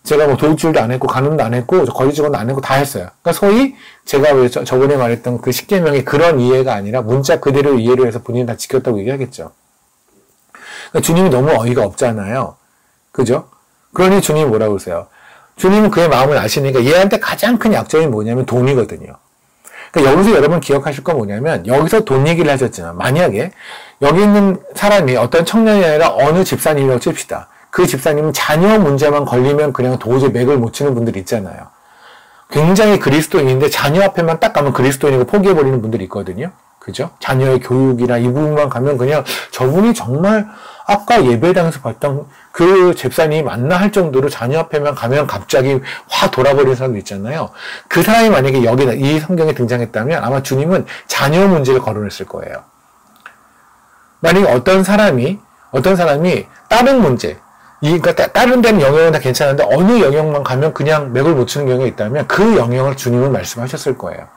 제가 뭐 도둑질도 안 했고 간음도 안 했고 거짓 증언도 안 했고 다 했어요. 그러니까 소위 제가 왜 저번에 말했던 그 10계명의 그런 이해가 아니라 문자 그대로 이해를 해서 본인이 다 지켰다고 얘기하겠죠. 그러니까 주님이 너무 어이가 없잖아요. 그죠? 그러니 주님이 뭐라고 그러세요? 주님은 그의 마음을 아시니까 얘한테 가장 큰 약점이 뭐냐면 돈이거든요. 그러니까 여기서 여러분 기억하실 건 뭐냐면 여기서 돈 얘기를 하셨잖아요. 만약에 여기 있는 사람이 어떤 청년이 아니라 어느 집사님이라고 칩시다. 그 집사님은 자녀 문제만 걸리면 그냥 도저히 맥을 못 치는 분들 있잖아요. 굉장히 그리스도인인데 자녀 앞에만 딱 가면 그리스도인이고 포기해버리는 분들이 있거든요. 그죠? 자녀의 교육이나 이 부분만 가면 그냥 저분이 정말 아까 예배당에서 봤던 그 집사님이 맞나 할 정도로 자녀 앞에만 가면 갑자기 확 돌아버리는 사람도 있잖아요. 그 사람이 만약에 여기 이 성경에 등장했다면 아마 주님은 자녀 문제를 거론했을 거예요. 만약에 어떤 사람이 다른 문제, 그러니까 다른 데는 영역은 다 괜찮은데 어느 영역만 가면 그냥 맥을 못 치는 경우가 있다면 그 영역을 주님은 말씀하셨을 거예요.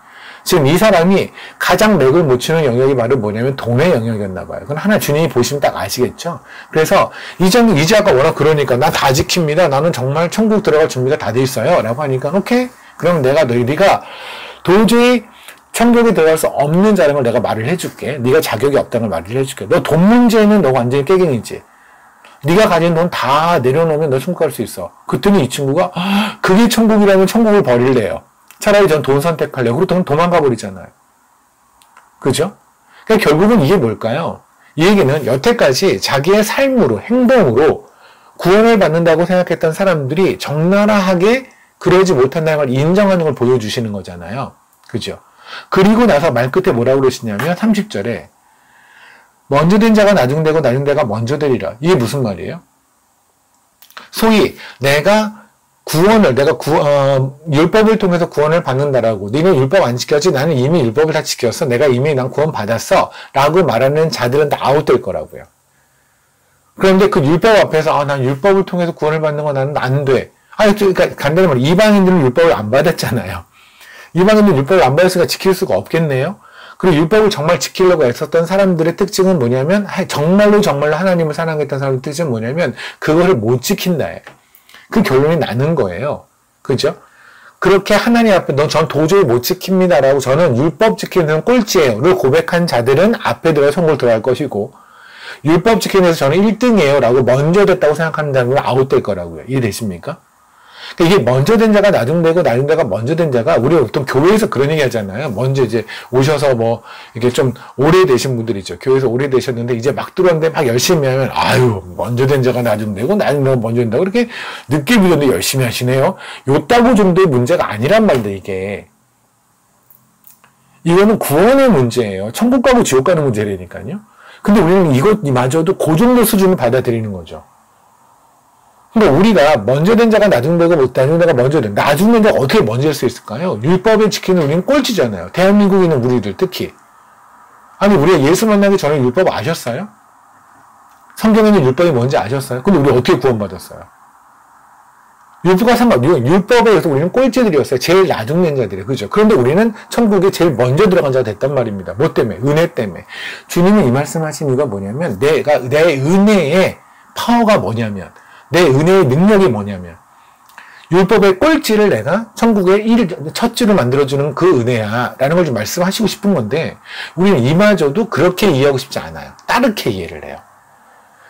지금 이 사람이 가장 맥을 못 치는 영역이 바로 뭐냐면 돈의 영역이었나 봐요. 그건 하나 주님이 보시면 딱 아시겠죠? 그래서 이제 아까 워낙 그러니까 나 다 지킵니다. 나는 정말 천국 들어갈 준비가 다 돼 있어요. 라고 하니까 오케이. 그럼 네가 도저히 천국에 들어갈 수 없는 자라는 걸 내가 말을 해줄게. 네가 자격이 없다는 걸 말을 해줄게. 너 돈 문제는 너 완전히 깨갱이지. 네가 가진 돈 다 내려놓으면 너 천국 갈 수 있어. 그랬더니 이 친구가 그게 천국이라면 천국을 버릴래요. 차라리 전 돈 선택할래요. 그렇다면 도망가 버리잖아요. 그죠? 그러니까 결국은 이게 뭘까요? 이 얘기는 여태까지 자기의 삶으로, 행동으로 구원을 받는다고 생각했던 사람들이 적나라하게 그러지 못한다는 걸 인정하는 걸 보여주시는 거잖아요. 그죠? 그리고 나서 말 끝에 뭐라고 그러시냐면 30절에 먼저 된 자가 나중되고 나중 자가 먼저 되리라. 이게 무슨 말이에요? 소위 내가 율법을 통해서 구원을 받는다라고. 너는 율법 안 지켰지? 나는 이미 율법을 다 지켰어. 내가 이미 난 구원 받았어. 라고 말하는 자들은 다 아웃될 거라고요. 그런데 그 율법 앞에서, 난 율법을 통해서 구원을 받는 건 나는 안 돼. 그러니까 간단히 말해. 이방인들은 율법을 안 받았잖아요. 이방인들은 율법을 안 받았으니까 지킬 수가 없겠네요? 그리고 율법을 정말 지키려고 애썼던 사람들의 특징은 뭐냐면, 정말로 하나님을 사랑했던 사람의 특징은 뭐냐면, 그거를 못 지킨다예요. 그 결론이 나는 거예요. 그죠? 그렇게 하나님 앞에 전 도저히 못 지킵니다라고 저는 율법 지키는 꼴찌예요를 고백한 자들은 앞에 들어가 천국을 들어갈 것이고 율법 지키는 데서 저는 1등이에요 라고 먼저 됐다고 생각하는 사람은 아웃될 거라고요. 이해되십니까? 그러니까 이게 먼저 된 자가 나중되고 나중 자가 먼저 된 자가 우리 보통 교회에서 그런 얘기 하잖아요. 먼저 이제 오셔서 뭐 이게 좀 오래되신 분들 있죠. 교회에서 오래되셨는데 이제 막 들어왔는데 막 열심히 하면 먼저 된 자가 나중되고 나중 자가 먼저 된다고 그렇게 늦게 믿었는데 열심히 하시네요. 요따구 정도의 문제가 아니란 말인데 이게. 이거는 구원의 문제예요. 천국 가고 지옥 가는 문제라니까요. 근데 우리는 이것마저도 그 정도 수준을 받아들이는 거죠. 그러니까 우리가 먼저 된 자가 나중 되고 나중 자가 먼저 된 나중 된 자가 어떻게 먼저 될 수 있을까요? 율법에 지키는 우리는 꼴찌잖아요. 대한민국에 있는 우리들 특히. 아니 우리가 예수 만나기 전에 율법 아셨어요? 성경에 있는 율법이 뭔지 아셨어요? 근데 우리 어떻게 구원받았어요? 율법에 의해서 우리는 꼴찌들이었어요. 제일 나중 된 자들이에요. 그죠? 그런데 우리는 천국에 제일 먼저 들어간 자가 됐단 말입니다. 뭐 때문에? 은혜 때문에. 주님은 이 말씀하신 이유가 뭐냐면 내 은혜의 파워가 뭐냐면 내 은혜의 능력이 뭐냐면 율법의 꼴찌를 내가 천국의 첫 찌로 만들어주는 그 은혜야 라는 걸 좀 말씀하시고 싶은 건데 우리는 이마저도 그렇게 이해하고 싶지 않아요. 다르게 이해를 해요.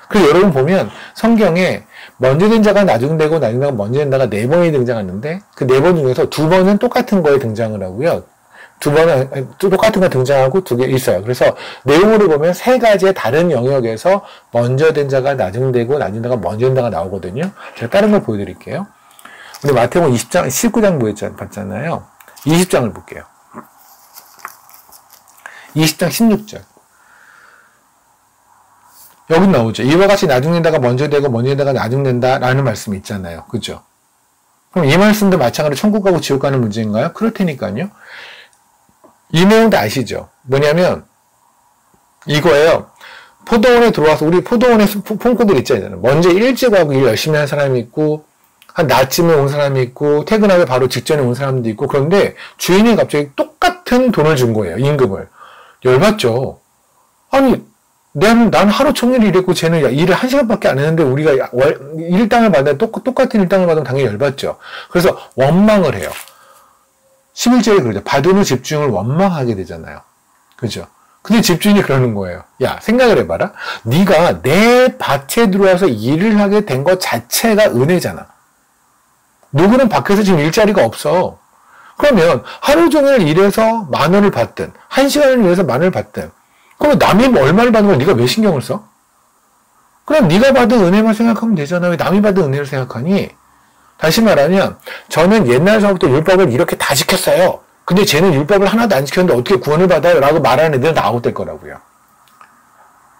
그리고 여러분 보면 성경에 먼저 된 자가 나중 되고 나중 자가 먼저 된다가 4번이 등장하는데 그 4번 중에서 2번은 똑같은 거에 등장을 하고요. 2번은 똑같은 거 등장하고 2개 있어요. 그래서 내용으로 보면 3가지의 다른 영역에서 먼저 된 자가 나중 되고 나중 자가 먼저 된다가 나오거든요. 제가 다른 걸 보여드릴게요. 우리 마태복음 19장 봤잖아요. 20장을 볼게요. 20장 16절. 여기 나오죠. 이와 같이 나중 된다가 먼저 되고 먼저 된다가 나중 된다라는 말씀이 있잖아요. 그죠? 그럼 이 말씀도 마찬가지로 천국 가고 지옥 가는 문제인가요? 그럴 테니까요. 이 내용도 아시죠? 뭐냐면 이거예요. 포도원에 들어와서 우리 포도원에 품꾼들 있잖아요. 먼저 일찍 와고 일 열심히 하는 사람이 있고 한 낮쯤에 온 사람이 있고 퇴근하기 바로 직전에 온 사람도 있고 그런데 주인이 갑자기 똑같은 돈을 준 거예요. 임금을. 열받죠. 아니 난 하루 종일 일했고 쟤는 일을 1시간밖에 안 했는데 우리가 일당을 받아야 똑같은 일당을 받으면 당연히 열받죠. 그래서 원망을 해요. 11절에 그러죠. 받은 후 집주인을 원망하게 되잖아요. 그죠? 근데 집주인이 그러는 거예요. 야, 생각을 해봐라. 네가 내 밭에 들어와서 일을 하게 된 것 자체가 은혜잖아. 누구는 밖에서 지금 일자리가 없어. 그러면 하루 종일 일해서 10,000원을 받든 1시간을 일해서 10,000원을 받든 그럼 남이 뭐 얼마를 받는 걸 네가 왜 신경을 써? 그럼 네가 받은 은혜만 생각하면 되잖아. 왜 남이 받은 은혜를 생각하니? 다시 말하면 저는 옛날서부터 율법을 이렇게 다 지켰어요. 근데 쟤는 율법을 하나도 안 지켰는데 어떻게 구원을 받아요? 라고 말하는 애들은 다 아웃될 거라고요.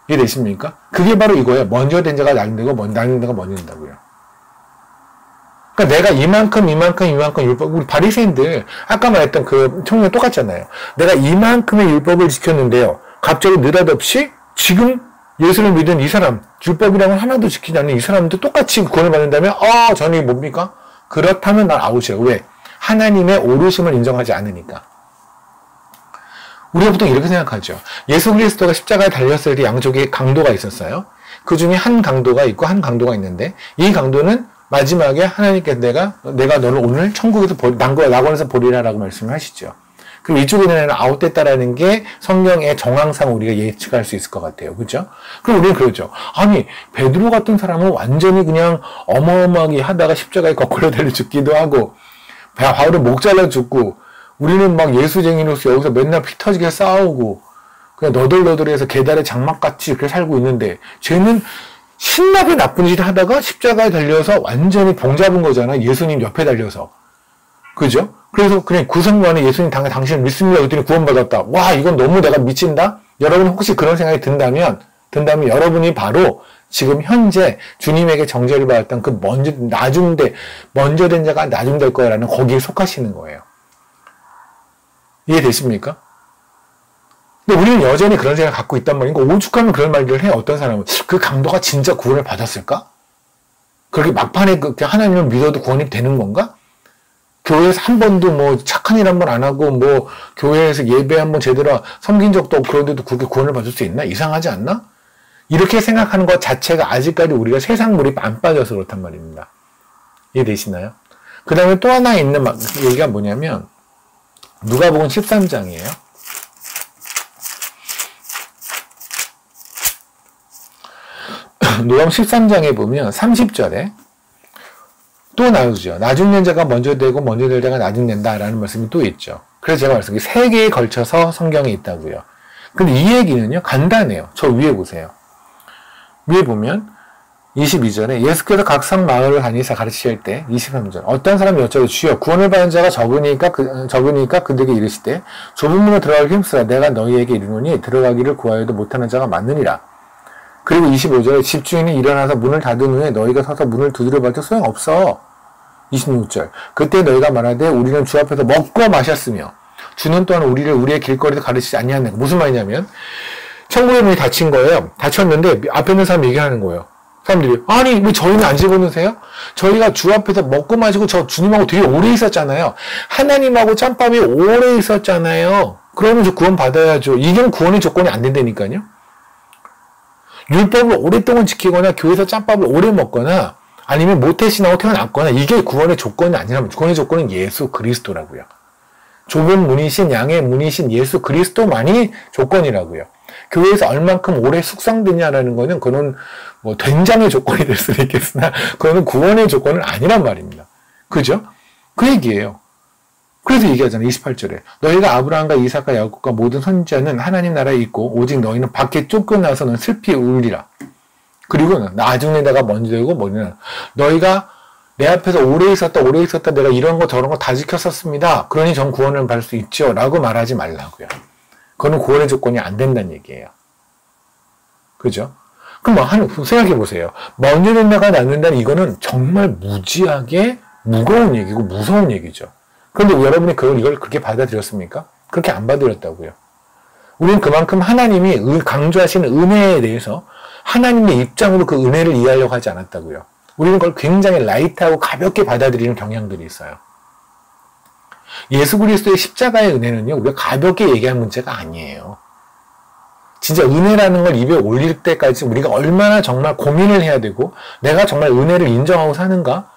이해되십니까? 그게 바로 이거예요. 먼저 된 자가 나중되고 나중 자가 먼저 된다고요. 그러니까 내가 이만큼 율법, 우리 바리새인들 아까 말했던 그 청년 똑같잖아요. 내가 이만큼의 율법을 지켰는데요. 갑자기 느닷없이 지금 예수를 믿은 이 사람, 율법이랑은 하나도 지키지 않는 이 사람도 똑같이 구원을 받는다면 저는 이게 뭡니까? 그렇다면 난 아웃이에요. 왜? 하나님의 오르심을 인정하지 않으니까. 우리가 보통 이렇게 생각하죠. 예수 그리스도가 십자가에 달렸을 때 양쪽에 강도가 있었어요. 그 중에 한 강도가 있고 한 강도가 있는데 이 강도는 마지막에 하나님께서 내가 너를 오늘 천국에서 낙원에서 보리라라고 말씀을 하시죠. 그럼 이쪽에 있는 애는 아웃됐다라는 게 성경의 정황상 우리가 예측할 수 있을 것 같아요. 그죠? 그럼 우리는 그러죠. 아니, 베드로 같은 사람은 완전히 그냥 어마어마하게 하다가 십자가에 거꾸로 달려 죽기도 하고, 바울은 목 잘라 죽고, 우리는 막 예수쟁이로서 여기서 맨날 피 터지게 싸우고, 그냥 너덜너덜해서 계달의 장막같이 이렇게 살고 있는데, 쟤는 신나게 나쁜 짓을 하다가 십자가에 달려서 완전히 봉 잡은 거잖아. 예수님 옆에 달려서. 그죠? 그래서 그냥 구성관에 예수님 당신을 믿습니다. 그랬더니 구원받았다. 와, 이건 너무 내가 미친다? 여러분 혹시 그런 생각이 든다면 여러분이 바로 지금 현재 주님에게 정죄를 받았던 그 먼저 된 자가 나중될 거라는 거기에 속하시는 거예요. 이해되십니까? 근데 우리는 여전히 그런 생각을 갖고 있단 말이니까 오죽하면 그런 말들을 해요. 어떤 사람은 그 강도가 진짜 구원을 받았을까? 그렇게 막판에 그냥 하나님을 믿어도 구원이 되는 건가? 교회에서 한 번도 뭐 착한 일 한 번 안 하고 뭐 교회에서 예배 한 번 제대로 섬긴 적도 없고 그런데도 그렇게 구원을 받을 수 있나? 이상하지 않나? 이렇게 생각하는 것 자체가 아직까지 우리가 세상 몰입 안 빠져서 그렇단 말입니다. 이해되시나요? 그 다음에 또 하나 있는 얘기가 뭐냐면 누가복음 13장이에요. 누가복음 13장에 보면 30절에 또 나오죠. 나중된 자가 먼저 되고 먼저 될 자가 나중된다라는 말씀이 또 있죠. 그래서 제가 말씀드린 3개에 걸쳐서 성경에 있다고요. 근데 이 얘기는요. 간단해요. 저 위에 보세요. 위에 보면 22절에 예수께서 각성 마을을 다니사 가르치실 때 23절 어떤 사람이 여쭤도 주여 구원을 받은 자가 적으니까 그들에게 이르시되 좁은 문으로 들어가기 힘쓰라 내가 너희에게 이르노니 들어가기를 구하여도 못하는 자가 많으니라. 그리고 25절에 집주인이 일어나서 문을 닫은 후에 너희가 서서 문을 두드려봐도 소용없어. 26절 그때 너희가 말하되 우리는 주 앞에서 먹고 마셨으며 주는 또한 우리를 우리의 길거리에서 가르치지 아니하는 무슨 말이냐면 천국의 문이 닫힌 거예요. 닫혔는데 앞에 있는 사람이 얘기하는 거예요. 사람들이 아니 왜 저희는 안 집어넣으세요? 저희가 주 앞에서 먹고 마시고 저 주님하고 되게 오래 있었잖아요. 하나님하고 짬밥이 오래 있었잖아요. 그러면 저 구원 받아야죠. 이게 구원의 조건이 안 된다니까요. 율법을 오랫동안 지키거나 교회에서 짬밥을 오래 먹거나 아니면 모태신앙으로 태어났거나 이게 구원의 조건이 아니라면 구원의 조건은 예수 그리스도라고요. 좁은 문이신 양의 문이신 예수 그리스도만이 조건이라고요. 교회에서 얼만큼 오래 숙성되냐라는 거는 그건 뭐 된장의 조건이 될 수는 있겠으나 그거는 구원의 조건은 아니란 말입니다. 그죠? 그 얘기예요. 그래서 얘기하잖아요. 28절에 너희가 아브라함과 이삭과 야곱과 모든 선지자는 하나님 나라에 있고 오직 너희는 밖에 쫓겨나서는 슬피 울리라. 그리고 나중에 내가 먼저 되고 뭐냐 너희가 내 앞에서 오래 있었다 내가 이런 거 저런 거 다 지켰었습니다. 그러니 전 구원을 받을 수 있죠 라고 말하지 말라고요. 그거는 구원의 조건이 안 된다는 얘기예요. 그죠? 그럼 생각해 보세요. 먼저 된다가 낫는다는 이거는 정말 무지하게 무거운 얘기고 무서운 얘기죠. 그런데 여러분이 이걸 그렇게 받아들였습니까? 그렇게 안 받으렸다고요. 우리는 그만큼 하나님이 강조하시는 은혜에 대해서 하나님의 입장으로 그 은혜를 이해하려고 하지 않았다고요. 우리는 그걸 굉장히 라이트하고 가볍게 받아들이는 경향들이 있어요. 예수 그리스도의 십자가의 은혜는요, 우리가 가볍게 얘기할 문제가 아니에요. 진짜 은혜라는 걸 입에 올릴 때까지 우리가 얼마나 정말 고민을 해야 되고, 내가 정말 은혜를 인정하고 사는가?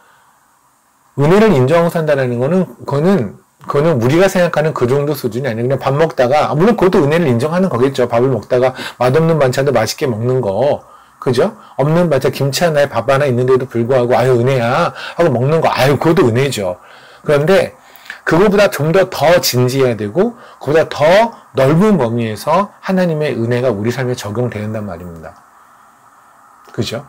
은혜를 인정하고 산다는 거는 우리가 생각하는 그 정도 수준이 아니라 그냥 밥 먹다가, 물론 그것도 은혜를 인정하는 거겠죠. 밥을 먹다가 맛없는 반찬도 맛있게 먹는 거. 그죠? 없는 반찬, 김치 하나에 밥 하나 있는데도 불구하고, 아유, 은혜야. 하고 먹는 거, 아유, 그것도 은혜죠. 그런데, 그거보다 좀 더 진지해야 되고, 그보다 더 넓은 범위에서 하나님의 은혜가 우리 삶에 적용된단 말입니다. 그죠?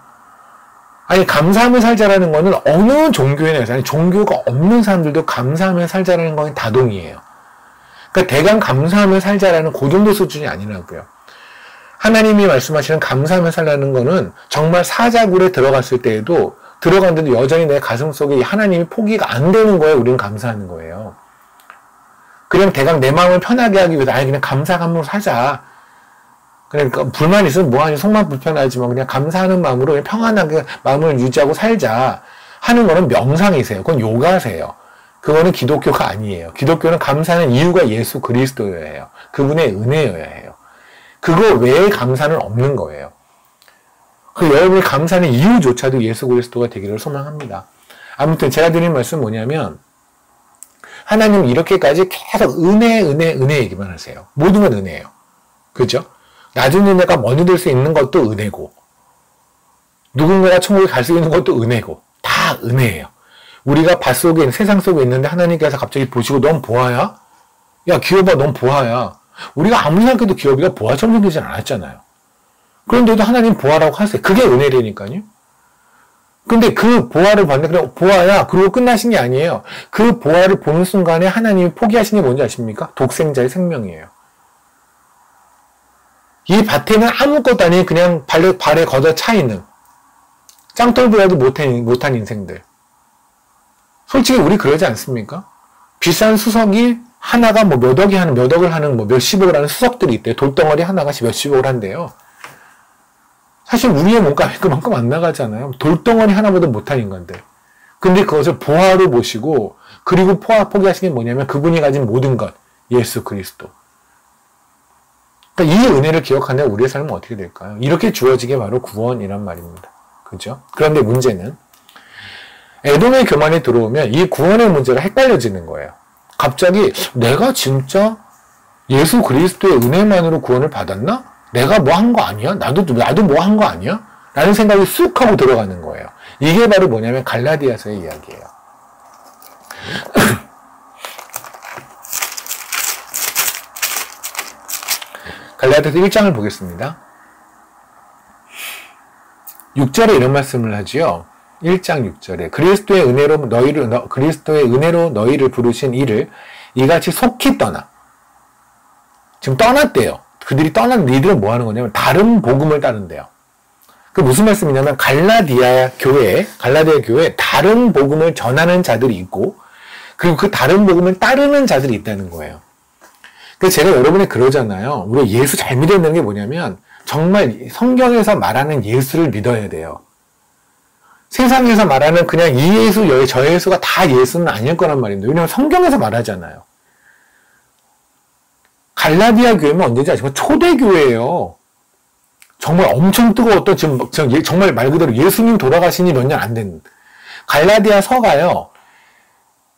아니, 감사하며 살자라는 거는 어느 종교에나, 아니, 종교가 없는 사람들도 감사하며 살자라는 건 다동이에요. 그러니까 대강 감사하며 살자라는 그 정도 수준이 아니라고요. 하나님이 말씀하시는 감사하며 살라는 거는 정말 사자굴에 들어갔을 때에도 들어갔는데도 여전히 내 가슴 속에 하나님이 포기가 안 되는 거예요. 우리는 감사하는 거예요. 그냥 대강 내 마음을 편하게 하기 위해서 아니 그냥 감사함으로 살자. 그러니까 불만 있으면 뭐하니 속만 불편하지만 그냥 감사하는 마음으로 그냥 평안하게 마음을 유지하고 살자 하는 거는 명상이세요. 그건 요가세요. 그거는 기독교가 아니에요. 기독교는 감사하는 이유가 예수 그리스도여야 해요. 그분의 은혜여야 해요. 그거 외에 감사는 없는 거예요. 그 여러분이 감사하는 이유조차도 예수 그리스도가 되기를 소망합니다. 아무튼 제가 드린 말씀은 뭐냐면 하나님 이렇게까지 계속 은혜 얘기만 하세요. 모든 건 은혜예요. 그죠? 낮은 은혜가 먼저 될 수 있는 것도 은혜고 누군가가 천국에 갈 수 있는 것도 은혜고 다 은혜예요. 우리가 밭속에 세상 속에 있는데 하나님께서 갑자기 보시고 넌 보아야? 야 기업아 넌 보아야. 우리가 아무리 생각해도 기업이가 보아처럼 생기진 않았잖아요. 그런데도 하나님 보아라고 하세요. 그게 은혜라니까요. 근데 그 보아를 봤는데 그냥 보아야 그러고 끝나신 게 아니에요. 그 보아를 보는 순간에 하나님이 포기하신 게 뭔지 아십니까? 독생자의 생명이에요. 이 밭에는 아무것도 아닌 그냥 발에 걷어 차 있는 짱돌보다도 못한 인생들. 솔직히 우리 그러지 않습니까? 비싼 수석이 하나가 뭐 몇 억을 하는 뭐 몇십억을 하는 수석들이 있대요. 돌덩어리 하나가 몇십억을 한대요. 사실 우리의 몸값이 그만큼 안 나가잖아요. 돌덩어리 하나보다 못한 인간들. 근데 그것을 보아로 보시고 그리고 포기하신 게 뭐냐면 그분이 가진 모든 것, 예수 그리스도. 그러니까 이 은혜를 기억한다면 우리의 삶은 어떻게 될까요? 이렇게 주어지게 바로 구원이란 말입니다. 그죠? 그런데 문제는 에돔의 교만이 들어오면 이 구원의 문제가 헷갈려지는 거예요. 갑자기 내가 진짜 예수 그리스도의 은혜만으로 구원을 받았나? 내가 뭐 한 거 아니야? 나도 뭐 한 거 아니야? 라는 생각이 쑥 하고 들어가는 거예요. 이게 바로 뭐냐면 갈라디아서의 이야기예요. 갈라디아서 1장을 보겠습니다. 6절에 이런 말씀을 하지요. 1장 6절에 그리스도의 은혜로 너희를 부르신 이를 이같이 속히 떠나. 지금 떠났대요. 그들이 떠났는데 이들은 뭐 하는 거냐면 다른 복음을 따른대요. 그 무슨 말씀이냐면 갈라디아 교회에 다른 복음을 전하는 자들이 있고 그리고 그 다른 복음을 따르는 자들이 있다는 거예요. 그래서 제가 여러분이 그러잖아요. 우리가 예수 잘 믿어야 되는 게 뭐냐면 정말 성경에서 말하는 예수를 믿어야 돼요. 세상에서 말하는 그냥 이 예수, 저 예수가 다 예수는 아닐 거란 말입니다. 왜냐하면 성경에서 말하잖아요. 갈라디아 교회는 언제지 아시면 초대교회예요. 정말 엄청 뜨거웠던 지금 정말 말 그대로 예수님 돌아가신 지 몇 년 안 된 갈라디아 서가요.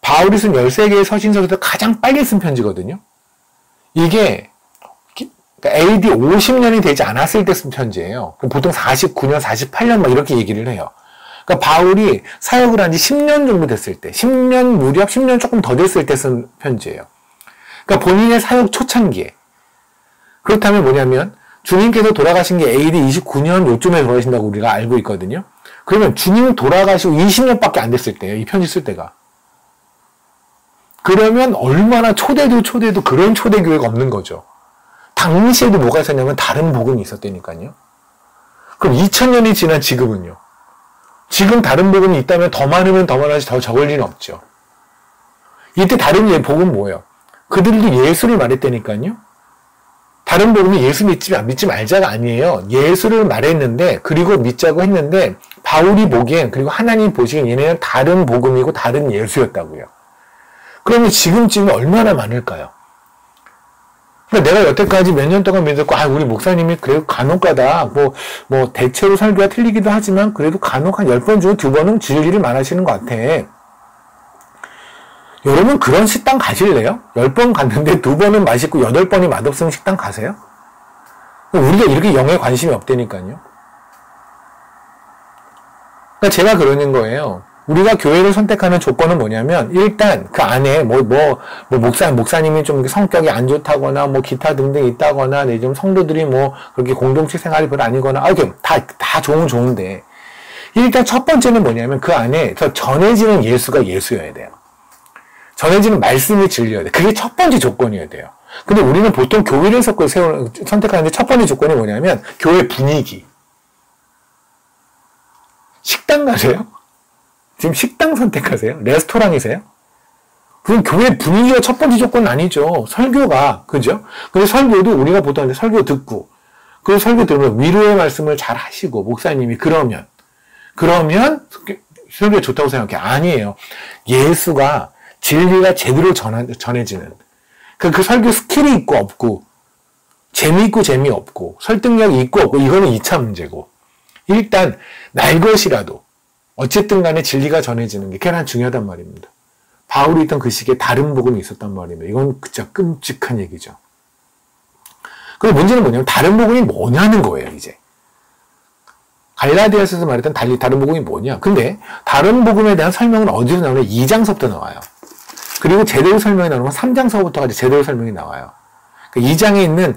바울이 쓴 13개의 서신서에서 가장 빨리 쓴 편지거든요. 이게 AD 50년이 되지 않았을 때 쓴 편지예요. 보통 49년, 48년 막 이렇게 얘기를 해요. 그러니까 바울이 사역을 한 지 10년 정도 됐을 때, 10년 무렵, 10년 조금 더 됐을 때 쓴 편지예요. 그러니까 본인의 사역 초창기에. 그렇다면 뭐냐면 주님께서 돌아가신 게 AD 29년 요쯤에 돌아가신다고 우리가 알고 있거든요. 그러면 주님 돌아가시고 20년밖에 안 됐을 때예요. 이 편지 쓸 때가. 그러면 얼마나 초대도 그런 초대교회가 없는 거죠. 당시에도 뭐가 있었냐면 다른 복음이 있었다니까요. 그럼 2000년이 지난 지금은요. 지금 다른 복음이 있다면 더 많으면 더 많아지 더 적을 리는 없죠. 이때 다른 복음은 뭐예요? 그들도 예수를 말했다니까요. 다른 복음이 예수 믿지 말자가 아니에요. 예수를 말했는데, 그리고 믿자고 했는데, 바울이 보기엔, 그리고 하나님 보시기엔 얘네는 다른 복음이고 다른 예수였다고요. 그러면 지금쯤이 얼마나 많을까요? 그러니까 내가 여태까지 몇 년 동안 믿었고, 우리 목사님이 그래도 간혹가다, 대체로 설교가 틀리기도 하지만, 그래도 간혹 한 10번 중에 2번은 진리를 말하시는 것 같아. 여러분 그런 식당 가실래요? 10번 갔는데 2번은 맛있고 8번이 맛없으면 식당 가세요? 우리가 이렇게 영에 관심이 없다니까요. 그러니까 제가 그러는 거예요. 우리가 교회를 선택하는 조건은 뭐냐면, 일단 그 안에 목사님이 좀 성격이 안 좋다거나, 기타 등등 있다거나, 좀 성도들이 그렇게 공동체 생활이 별로 아니거나, 다 좋은데, 일단 첫 번째는 뭐냐면 그 안에서 전해지는 예수가 예수여야 돼요. 전해지는 말씀이 진리여야 돼. 그게 첫 번째 조건이어야 돼요. 근데 우리는 보통 교회를 선택하는데 첫 번째 조건이 뭐냐면 교회 분위기. 식당 가세요? 지금 식당 선택하세요? 레스토랑이세요? 그럼 교회 분위기가 첫 번째 조건은 아니죠. 설교가, 그죠? 근데 설교도 우리가 보통 설교 듣고, 그 설교 들으면 위로의 말씀을 잘 하시고, 목사님이 그러면 설교가 좋다고 생각해. 아니에요. 예수가 진리가 제대로 전해지는. 그 설교 스킬이 있고 없고, 재미있고 재미없고, 설득력이 있고 없고, 이거는 2차 문제고. 일단, 날 것이라도, 어쨌든 간에 진리가 전해지는 게 꽤나 중요하단 말입니다. 바울이 있던 그 시기에 다른 복음이 있었단 말입니다. 이건 진짜 끔찍한 얘기죠. 그리고 문제는 뭐냐면, 다른 복음이 뭐냐는 거예요, 이제. 갈라디아서에서 말했던 다른 복음이 뭐냐. 근데, 다른 복음에 대한 설명은 어디서 나오냐? 2장서부터 나와요. 그리고 제대로 설명이 나오면 3장서부터까지 제대로 설명이 나와요. 그러니까 2장에 있는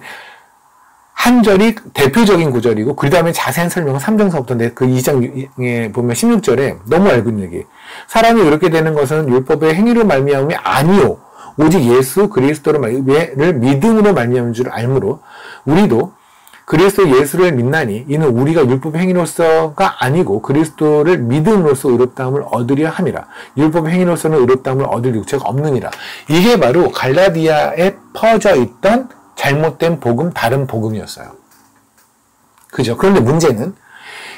한 절이 대표적인 구절이고, 그 다음에 자세한 설명은 3장서부터인데, 그 2장에 보면 16절에 너무 알고 있는 얘기. 사람이 이렇게 되는 것은 율법의 행위로 말미암음이 아니요. 오직 예수 그리스도를 믿음으로 말미암은 줄 알므로, 우리도 그리스도 예수를 믿나니 이는 우리가 율법의 행위로서가 아니고 그리스도를 믿음으로써 의롭다함을 얻으려 함이라. 율법의 행위로서는 의롭다함을 얻을 육체가 없느니라. 이게 바로 갈라디아에 퍼져 있던 잘못된 복음, 다른 복음이었어요. 그죠? 그런데 문제는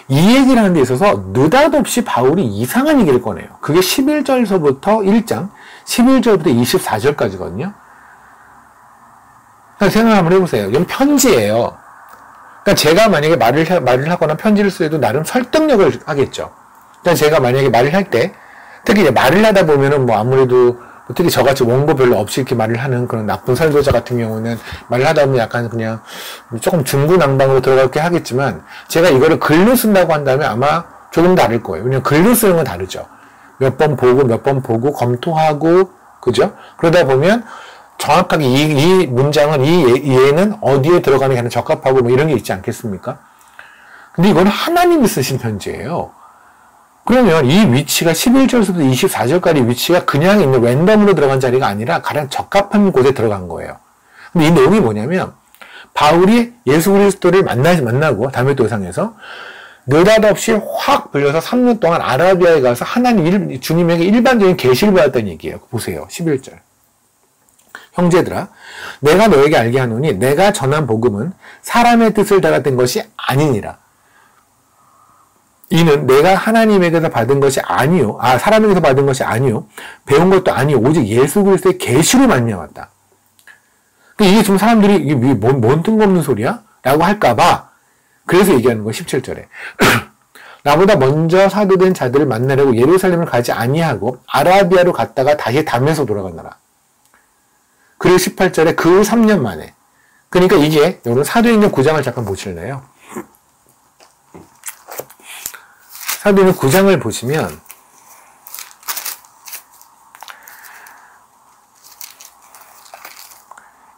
이 얘기를 하는 데 있어서 느닷없이 바울이 이상한 얘기를 꺼내요. 그게 11절서부터 1장, 11절부터 24절까지거든요. 생각 한번 해보세요. 이건 편지예요. 그러니까 제가 만약에 말을 하거나 편지를 쓰어도 나름 설득력을 하겠죠. 그러니까 제가 만약에 말을 할 때, 특히 이제 말을 하다 보면은 아무래도 특히 저같이 원고 별로 없이 이렇게 말을 하는 그런 나쁜 설교자 같은 경우는 말을 하다 보면 약간 그냥 조금 중구난방으로 들어가게 하겠지만, 제가 이거를 글로 쓴다고 한다면 아마 조금 다를 거예요. 왜냐면 글로 쓰는 건 다르죠. 몇 번 보고 검토하고, 그죠? 그러다 보면 정확하게 이 문장은, 이 예는 어디에 들어가는 게 가장 적합하고 이런 게 있지 않겠습니까? 근데 이건 하나님이 쓰신 편지예요. 그러면 이 위치가 11절부터 24절까지 위치가 그냥 있는 랜덤으로 들어간 자리가 아니라 가장 적합한 곳에 들어간 거예요. 근데 이 내용이 뭐냐면, 바울이 예수 그리스도를 만나고 다메섹도상에서 느닷없이 확 불려서 3년 동안 아라비아에 가서 주님에게 일반적인 계시를 받았다는 얘기예요. 보세요. 11절. 형제들아, 내가 너에게 알게 하노니 내가 전한 복음은 사람의 뜻을 따라 된 것이 아니니라. 이는 내가 하나님에게서 받은 것이 아니요, 사람에게서 받은 것이 아니요, 배운 것도 아니요, 오직 예수 그리스도의 계시로 말미암았다. 이게 지금 사람들이 이게 뭔 뜬금없는 소리야? 라고 할까봐 그래서 얘기하는 거예요. 17절에 나보다 먼저 사도된 자들을 만나려고 예루살렘을 가지 아니하고 아라비아로 갔다가 다시 담에서 돌아갔나라. 그리고 18절에 그 후 3년 만에, 그러니까 이게 여러분 사도행전 9장을 잠깐 보실래요? 사도행전 9장을 보시면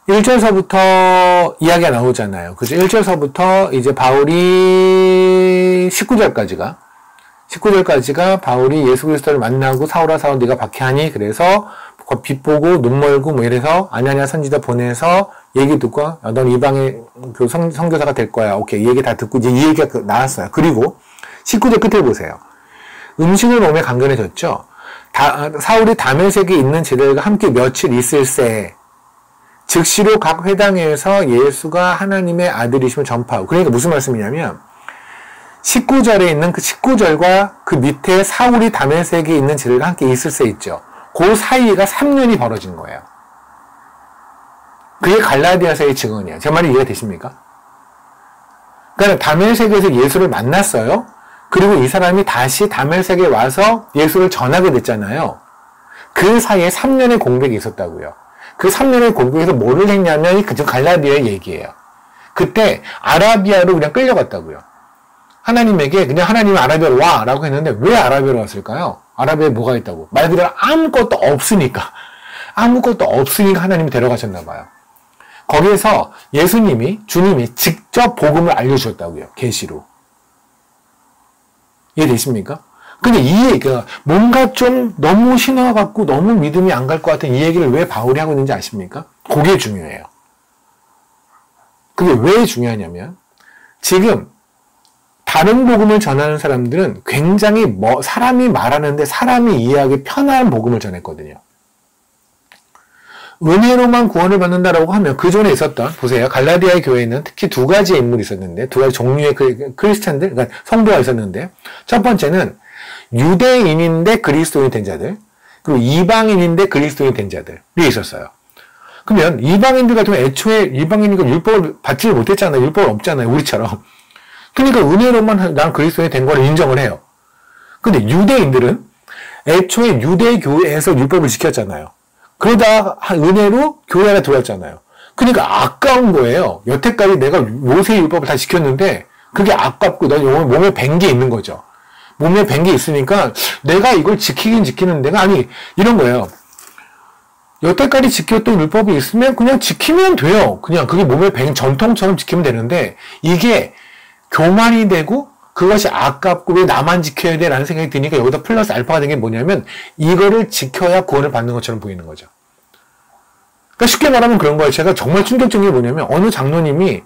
1절서부터 이야기가 나오잖아요. 그죠? 1절서부터 이제 바울이 19절까지가 바울이 예수 그리스도를 만나고 사울아 사울 네가 박해하니, 그래서 빛 보고 눈 멀고 이래서 아냐냐 선지자 보내서 얘기 듣고 넌 이방의 그 선교사가 될 거야. 오케이. 이 얘기 다 듣고 이제 이 얘기가 나왔어요. 그리고 19절 끝에 보세요. 음식을 몸에 강건해졌죠. 사울이 다메섹에 있는 제자들과 함께 며칠 있을새. 즉시로 각 회당에서 예수가 하나님의 아들이심을 전파하고. 그러니까 무슨 말씀이냐면 19절에 있는 그 19절과 그 밑에 사울이 다메섹에 있는 지를 함께 있을 새 있죠. 그 사이가 3년이 벌어진 거예요. 그게 갈라디아서의 증언이에요. 제 말이 이해가 되십니까? 그러니까 다메섹에서 예수를 만났어요. 그리고 이 사람이 다시 다메섹에 와서 예수를 전하게 됐잖아요. 그 사이에 3년의 공백이 있었다고요. 그 3년의 공백에서 뭐를 했냐면 지금 갈라디아의 얘기예요. 그때 아라비아로 그냥 끌려갔다고요. 하나님에게 그냥 하나님 아라비아로 와 라고 했는데 왜 아라비아로 왔을까요? 아라비아에 뭐가 있다고? 말 그대로 아무것도 없으니까. 아무것도 없으니까 하나님이 데려가셨나 봐요. 거기에서 주님이 직접 복음을 알려주셨다고요. 계시로. 이해되십니까? 근데 이 얘기가 뭔가 좀 너무 신화 같고 너무 믿음이 안 갈 것 같은 이 얘기를 왜 바울이 하고 있는지 아십니까? 그게 중요해요. 그게 왜 중요하냐면 지금 다른 복음을 전하는 사람들은 굉장히 사람이 말하는데 사람이 이해하기 편한 복음을 전했거든요. 은혜로만 구원을 받는다라고 하면 그 전에 있었던, 보세요. 갈라디아의 교회에는 특히 두 가지의 인물이 있었는데, 두 가지 종류의 크리스찬들, 그러니까 성도가 있었는데, 첫 번째는 유대인인데 그리스도인 된 자들, 그리고 이방인인데 그리스도인 된 자들이 있었어요. 그러면 이방인들 같은 경우 애초에 이방인이니까 율법을 받지 못했잖아요. 율법은 없잖아요. 우리처럼. 그러니까 은혜로만 난 그리스도인이 된 거를 인정을 해요. 근데 유대인들은 애초에 유대교회에서 율법을 지켰잖아요. 그러다 은혜로 교회 안에 들어왔잖아요. 그러니까 아까운 거예요. 여태까지 내가 모세의 율법을 다 지켰는데 그게 아깝고 난 몸에 밴 게 있는 거죠. 몸에 밴 게 있으니까 내가 이걸 지키긴 지키는 데가 아니 이런 거예요. 여태까지 지켰던 율법이 있으면 그냥 지키면 돼요. 그냥 그게 몸에 밴 전통처럼 지키면 되는데 이게 교만이 되고 그것이 아깝고 왜 나만 지켜야 돼? 라는 생각이 드니까 여기다 플러스 알파가 된 게 뭐냐면 이거를 지켜야 구원을 받는 것처럼 보이는 거죠. 그러니까 쉽게 말하면 그런 거예요. 제가 정말 충격적인 게 뭐냐면 어느 장로님이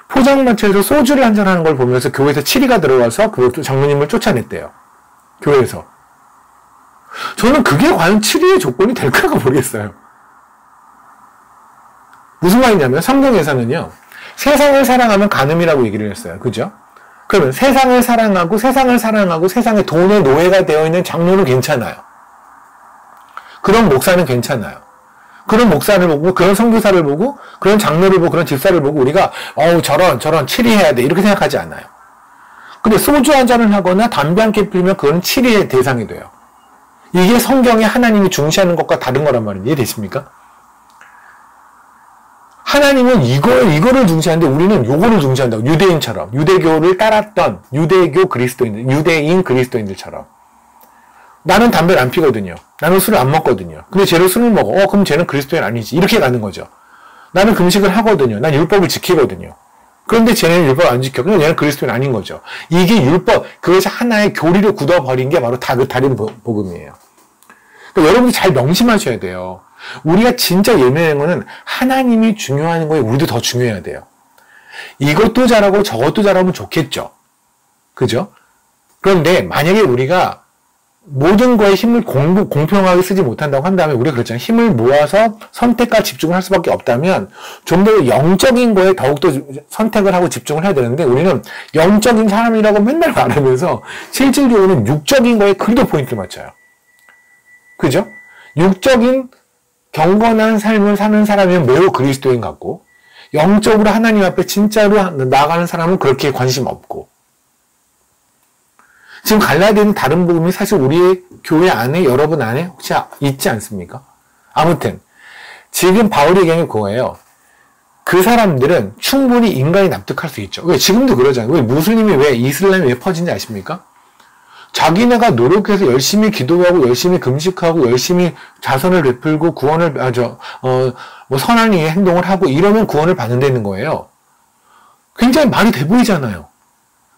포장마차에서 소주를 한잔하는 걸 보면서 교회에서 치리가 들어와서 그 장로님을 쫓아냈대요. 교회에서. 저는 그게 과연 치리의 조건이 될까가 모르겠어요. 무슨 말이냐면 성경에서는요. 세상을 사랑하면 간음이라고 얘기를 했어요. 그죠? 그러면 세상을 사랑하고 세상의 돈의 노예가 되어 있는 장로는 괜찮아요. 그런 목사는 괜찮아요. 그런 목사를 보고, 그런 선교사를 보고, 그런 장로를 보고, 그런 집사를 보고 우리가 저런 치리해야 돼 이렇게 생각하지 않아요. 근데 소주 한 잔을 하거나 담배 한 개 피우면 그건 치리의 대상이 돼요. 이게 성경에 하나님이 중시하는 것과 다른 거란 말이에요. 이해되십니까? 하나님은 이거를 중시하는데 우리는 요거를 중시한다고. 유대인처럼. 유대교를 따랐던 유대인 그리스도인들처럼. 나는 담배를 안 피거든요. 나는 술을 안 먹거든요. 근데 쟤는 술을 먹어. 그럼 쟤는 그리스도인 아니지. 이렇게 가는 거죠. 나는 금식을 하거든요. 난 율법을 지키거든요. 그런데 쟤는 율법 안 지켜. 그럼 얘는 그리스도인 아닌 거죠. 이게 그것이 하나의 교리를 굳어버린 게 바로 다른 복음이에요. 그러니까 여러분이 잘 명심하셔야 돼요. 우리가 진짜 예매하는 거는 하나님이 중요한 거에 우리도 더 중요해야 돼요. 이것도 잘하고 저것도 잘하면 좋겠죠. 그죠? 그런데 만약에 우리가 모든 거에 힘을 공평하게 쓰지 못한다고 한다면 우리가 그렇잖아요. 힘을 모아서 선택과 집중을 할 수밖에 없다면 좀 더 영적인 거에 더욱더 선택을 하고 집중을 해야 되는데 우리는 영적인 사람이라고 맨날 말하면서 실질적으로는 육적인 거에 그래도 포인트를 맞춰요. 그죠? 육적인 경건한 삶을 사는 사람이면 매우 그리스도인 같고 영적으로 하나님 앞에 진짜로 나아가는 사람은 그렇게 관심 없고 지금 갈라디아는 다른 복음이 사실 우리의 교회 안에 여러분 안에 혹시 있지 않습니까? 아무튼 지금 바울이 얘기한 게 그거예요. 그 사람들은 충분히 인간이 납득할 수 있죠. 왜? 지금도 그러잖아요. 왜 무슬림이 이슬람이 왜 퍼진지 아십니까? 자기네가 노력해서 열심히 기도하고 열심히 금식하고 열심히 자선을 베풀고 구원을 선한 이의 행동을 하고 이러면 구원을 받는다는 거예요. 굉장히 말이 돼 보이잖아요.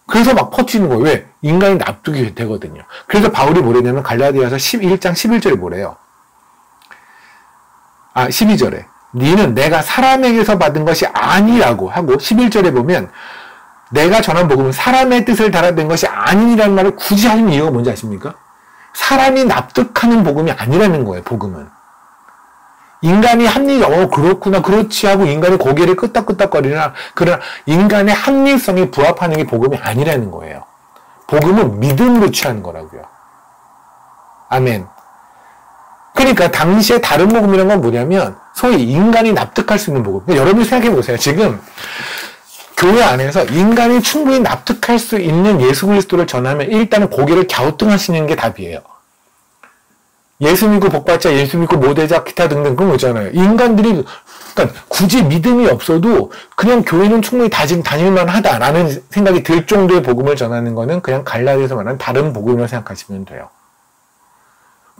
그래서 막 퍼지는 거예요. 왜? 인간이 납득이 되거든요. 그래서 바울이 뭐래냐면 갈라디아서 1장 11절에 뭐래요? 12절에 니는 내가 사람에게서 받은 것이 아니라고 하고 11절에 보면 내가 전한 복음은 사람의 뜻을 달아낸 것이 아니라는 말을 굳이 하는 이유가 뭔지 아십니까? 사람이 납득하는 복음이 아니라는 거예요, 복음은. 인간이 합리적, 그렇구나, 그렇지 하고 인간이 고개를 끄덕끄덕거리나, 그러나 인간의 합리성에 부합하는 게 복음이 아니라는 거예요. 복음은 믿음으로 취하는 거라고요. 아멘. 그러니까 당시에 다른 복음이란 건 뭐냐면 소위 인간이 납득할 수 있는 복음. 그러니까 여러분이 생각해 보세요. 지금 교회 안에서 인간이 충분히 납득할 수 있는 예수 그리스도를 전하면 일단은 고개를 갸우뚱하시는 게 답이에요. 예수 믿고 복받자, 예수 믿고 모대자, 기타 등등 그런 거 있잖아요. 인간들이 그러니까 굳이 믿음이 없어도 그냥 교회는 충분히 다닐만 하다라는 생각이 들 정도의 복음을 전하는 거는 그냥 갈라디아에서 말하는 다른 복음이라고 생각하시면 돼요.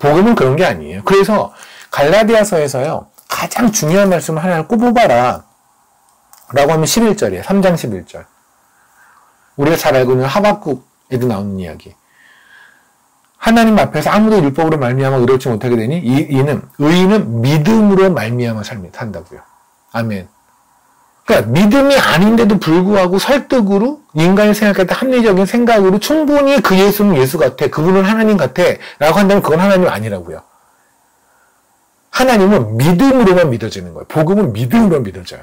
복음은 그런 게 아니에요. 그래서 갈라디아서에서요. 가장 중요한 말씀을 하나를 꼽아봐라 라고 하면 11절이에요. 3장 11절. 우리가 잘 알고 있는 하박국에도 나오는 이야기. 하나님 앞에서 아무도 율법으로 말미암아 의롭지 못하게 되니 이는 의인은 믿음으로 말미암아 산다고요. 아멘. 그러니까 믿음이 아닌데도 불구하고 설득으로 인간이 생각할 때 합리적인 생각으로 충분히 그 예수는 예수 같아, 그분은 하나님 같아 라고 한다면 그건 하나님 아니라고요. 하나님은 믿음으로만 믿어지는 거예요. 복음은 믿음으로 믿어져요.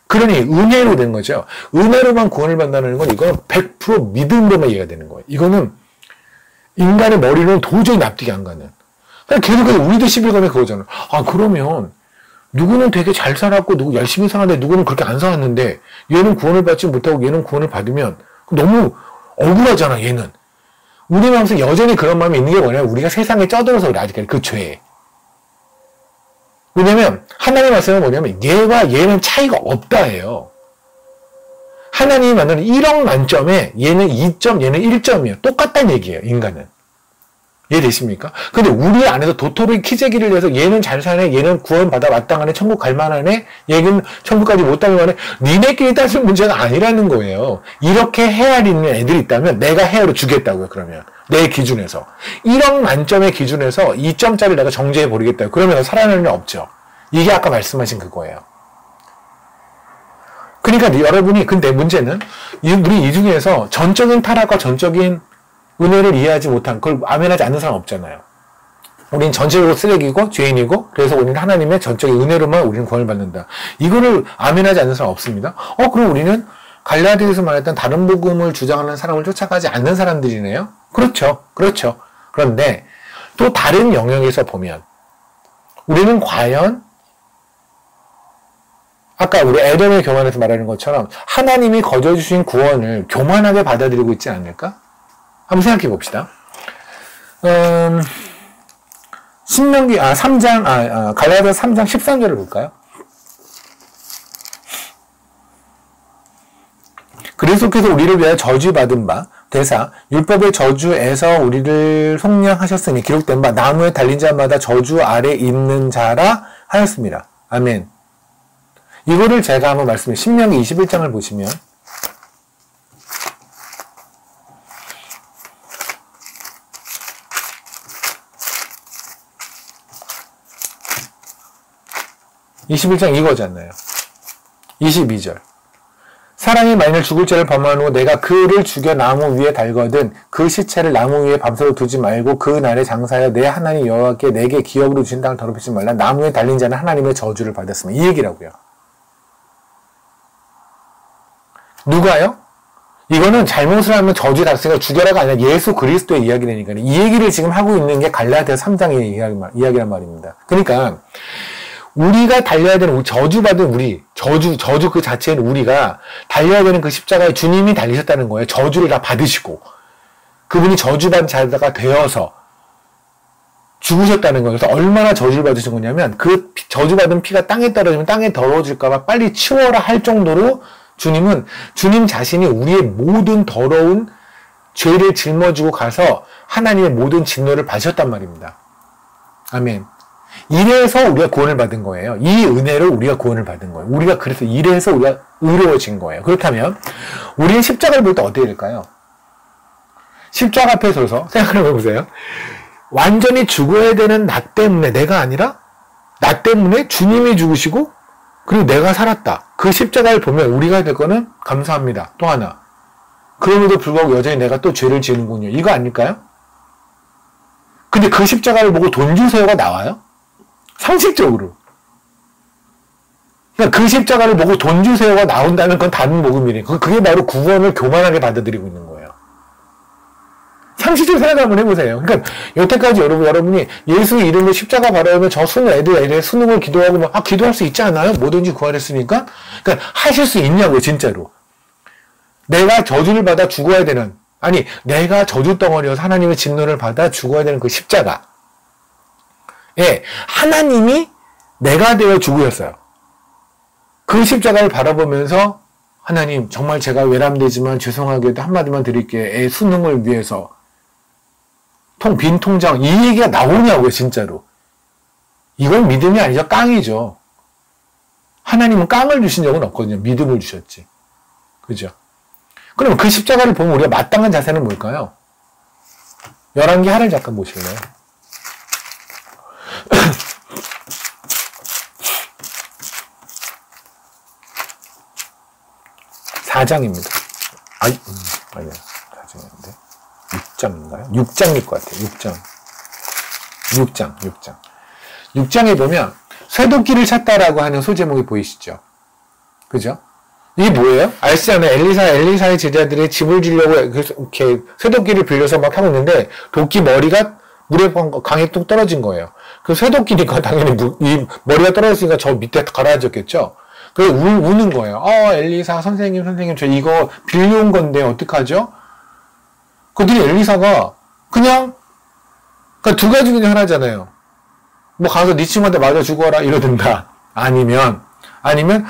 그러니 은혜로 된 거죠. 은혜로만 구원을 받는다는 건 이거는 100% 믿음으로만 이해가 되는 거예요. 이거는 인간의 머리는 도저히 납득이 안 가는. 계속해서 우리도 11권에 그거잖아요. 아, 그러면 누구는 되게 잘 살았고 누구 열심히 살았는데 누구는 그렇게 안 살았는데 얘는 구원을 받지 못하고 얘는 구원을 받으면 너무 억울하잖아, 얘는. 우리 마음속에 여전히 그런 마음이 있는 게 뭐냐면 우리가 세상에 쩌들어서 그래, 아직까지 그 죄에. 왜냐면 하나님의 말씀은 뭐냐면 얘와 얘는 차이가 없다예요. 하나님이 만드는 1억 만점에 얘는 2점, 얘는 1점이에요. 똑같다는 얘기예요, 인간은. 이해되십니까? 근데 우리 안에서 도토리 키재기를 해서 얘는 잘 사네, 얘는 구원받아 마땅하네, 천국 갈 만하네, 얘는 천국까지 못 가는 거네. 니네끼리 따질 문제가 아니라는 거예요. 이렇게 헤아리는 애들이 있다면 내가 헤아려 주겠다고요, 그러면. 내 기준에서. 1억 만점의 기준에서 2점짜리 내가 정죄해 버리겠다고요. 그러면 살아나는 일 없죠. 이게 아까 말씀하신 그거예요. 그러니까 여러분이, 근데 문제는 우리 이 중에서 전적인 타락과 전적인 은혜를 이해하지 못한, 그걸 아멘하지 않는 사람 없잖아요. 우린 전체적으로 쓰레기고 죄인이고 그래서 우리는 하나님의 전적인 은혜로만 우리는 구원을 받는다. 이거를 아멘하지 않는 사람 없습니다. 그럼 우리는 갈라디아에서 말했던 다른 복음을 주장하는 사람을 쫓아가지 않는 사람들이네요. 그렇죠. 그렇죠. 그런데 또 다른 영역에서 보면 우리는 과연 아까 우리 에덴의 교만에서 말하는 것처럼 하나님이 거저주신 구원을 교만하게 받아들이고 있지 않을까? 한번 생각해 봅시다. 신명기, 갈라디아 3장 13절을 볼까요? 그리스도께서 우리를 위하여 저주받은 바, 대사, 율법의 저주에서 우리를 속량하셨으니 기록된 바, 나무에 달린 자마다 저주 아래 있는 자라 하였습니다. 아멘. 이거를 제가 한번 말씀드릴게요. 신명기 21장을 보시면, (21장) 이거잖아요. 22절. 사람이 만일 죽을 죄를 범한 후 내가 그를 죽여 나무 위에 달거든 그 시체를 나무 위에 밤새도록 두지 말고 그 날에 장사하여 내 하나님 여호와께 내게 기업으로 주신 땅을 더럽히지 말라. 나무에 달린 자는 하나님의 저주를 받았으며. 이 얘기라고요. 누가요? 이거는 잘못을 하면 저주 달성가 죽여라가 아니라 예수 그리스도의 이야기라니까요. 이 얘기를 지금 하고 있는 게 갈라디아 3장의 이야기란 말입니다. 그러니까 우리가 달려야 되는, 저주받은 우리, 저주 그 자체는 우리가 달려야 되는 그 십자가에 주님이 달리셨다는 거예요. 저주를 다 받으시고. 그분이 저주받은 자가 되어서 죽으셨다는 거예요. 그래서 얼마나 저주를 받으신 거냐면, 그 저주받은 피가 땅에 떨어지면 땅에 더러워질까봐 빨리 치워라 할 정도로 주님은, 주님 자신이 우리의 모든 더러운 죄를 짊어지고 가서 하나님의 모든 진노를 받으셨단 말입니다. 아멘. 이래서 우리가 구원을 받은 거예요. 이 은혜로 우리가 구원을 받은 거예요. 우리가 그래서 이래서 우리가 의로워진 거예요. 그렇다면 우리는 십자가를 볼 때 어떻게 될까요? 십자가 앞에 서서 생각을 해보세요. 완전히 죽어야 되는 나 때문에, 내가 아니라 나 때문에 주님이 죽으시고 그리고 내가 살았다. 그 십자가를 보면 우리가 될 거는 감사합니다. 또 하나. 그럼에도 불구하고 여전히 내가 또 죄를 지는군요. 이거 아닐까요? 근데 그 십자가를 보고 돈 주세요가 나와요? 상식적으로. 그러니까 그 십자가를 보고 돈 주세요가 나온다면 그건 다른 복음이래. 그게 바로 구원을 교만하게 받아들이고 있는 거예요. 상식적으로 생각 한번 해보세요. 그러니까 여태까지 여러분이 예수 이름으로 십자가 바라보면 저 애들 수능을 기도하고 막 기도할 수 있지 않아요? 뭐든지 구하랬으니까. 그러니까 하실 수 있냐고요, 진짜로. 내가 저주를 받아 죽어야 되는, 아니 내가 저주 덩어리여서 하나님의 진노를 받아 죽어야 되는 그 십자가. 예, 하나님이 내가 되어 죽으셨어요. 그 십자가를 바라보면서 하나님 정말 제가 외람되지만 죄송하게도 한마디만 드릴게요. 애 수능을 위해서 빈 통장 이 얘기가 나오냐고요, 진짜로. 이건 믿음이 아니죠. 깡이죠. 하나님은 깡을 주신 적은 없거든요. 믿음을 주셨지. 그죠? 그럼 그 십자가를 보면 우리가 마땅한 자세는 뭘까요? 열왕기 하를 잠깐 보실래요? 4장입니다. 아니야. 4장인데. 6장인가요? 6장일 것 같아요. 6장. 6장에 보면 쇠도끼를 찾다라고 하는 소제목이 보이시죠? 그죠? 이게 뭐예요? 알시잖아요. 엘리사의 제자들이 집을 지려고 이렇게 쇠도끼를 빌려서 막 하고 있는데 도끼 머리가 물에 강에 뚝 떨어진 거예요. 그 쇠도끼니까 당연히 이 머리가 떨어졌으니까 저 밑에 가라앉았겠죠? 그래서 우는 거예요. 엘리사 선생님 저 이거 빌려온 건데 어떡하죠? 그랬더니 엘리사가 그냥 그러니까 두 가지 중에 하나잖아요. 뭐 가서 네 친구한테 맞아 죽어라 이러든가 아니면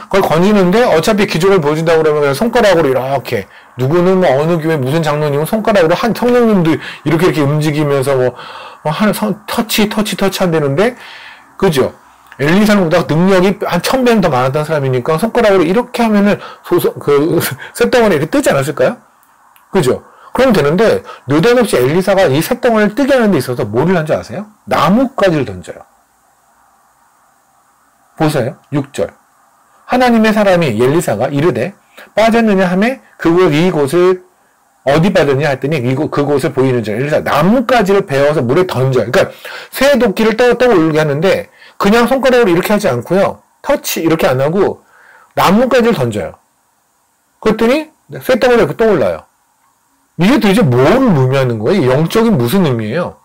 그걸 건지는데 어차피 기적을 보여준다고 그러면 그냥 손가락으로 이렇게 누구는 뭐 어느 교회 무슨 장로님은 손가락으로 한 성령님도 이렇게 움직이면서 뭐 터치 한다는데 그죠? 엘리사는 보다 능력이 한 1000배는 더 많았던 사람이니까 손가락으로 이렇게 하면은 쇳덩어리 이렇게 뜨지 않았을까요? 그죠? 그러면 되는데 느닷없이 엘리사가 이 쇳덩어리를 뜨게 하는 데 있어서 뭐를 한 줄 아세요? 나뭇가지를 던져요. 보세요. 6절. 하나님의 사람이 엘리사가 이르되 빠졌느냐 하매 이곳을 어디 빠졌냐 했더니 그곳을 보이는 줄 엘리사 나뭇가지를 베어서 물에 던져요. 그러니까 새 도끼를 떠올리게 하는데 그냥 손가락으로 이렇게 하지 않고요. 터치 이렇게 안 하고 나뭇가지를 던져요. 그랬더니 쇳덩어리가 이렇게 떠올라요. 이게 도대체 뭘 의미하는 거예요? 영적인 무슨 의미예요?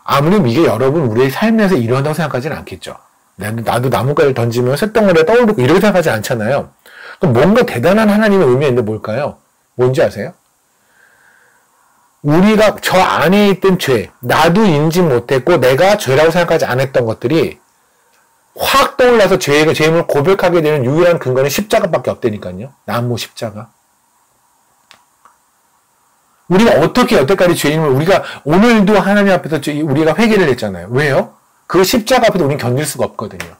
아무렴 이게 여러분 우리의 삶에서 일어난다고 생각하지는 않겠죠. 나도 나뭇가지를 던지면 쇳덩어리가 떠오르고 이렇게 생각하지 않잖아요. 그럼 뭔가 대단한 하나님의 의미가 있는데 뭘까요? 뭔지 아세요? 우리가 저 안에 있던 죄, 나도 인지 못했고 내가 죄라고 생각하지 않았던 것들이 확 떠올라서 죄임을 고백하게 되는 유일한 근거는 십자가밖에 없다니까요. 나무 십자가. 우리가 어떻게 여태까지 죄임을 우리가 오늘도 하나님 앞에서 우리가 회개를 했잖아요. 왜요? 그 십자가 앞에서 우리는 견딜 수가 없거든요.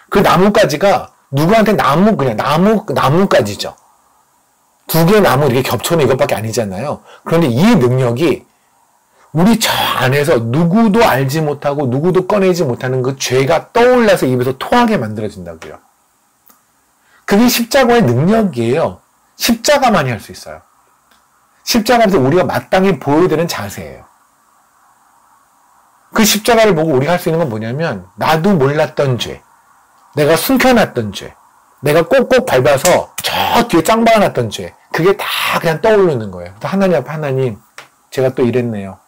그 나뭇가지가 누구한테 나뭇가지죠. 두 개의 나무 이렇게 겹쳐놓은 이것밖에 아니잖아요. 그런데 이 능력이 우리 저 안에서 누구도 알지 못하고 누구도 꺼내지 못하는 그 죄가 떠올라서 입에서 토하게 만들어진다고요. 그게 십자가의 능력이에요. 십자가만이 할 수 있어요. 십자가에서 우리가 마땅히 보여야 되는 자세예요. 그 십자가를 보고 우리가 할 수 있는 건 뭐냐면 나도 몰랐던 죄, 내가 숨겨놨던 죄, 내가 꼭꼭 밟아서 저 뒤에 짱 박아놨던 죄, 그게 다 그냥 떠오르는 거예요. 하나님 앞에 하나님 제가 또 이랬네요.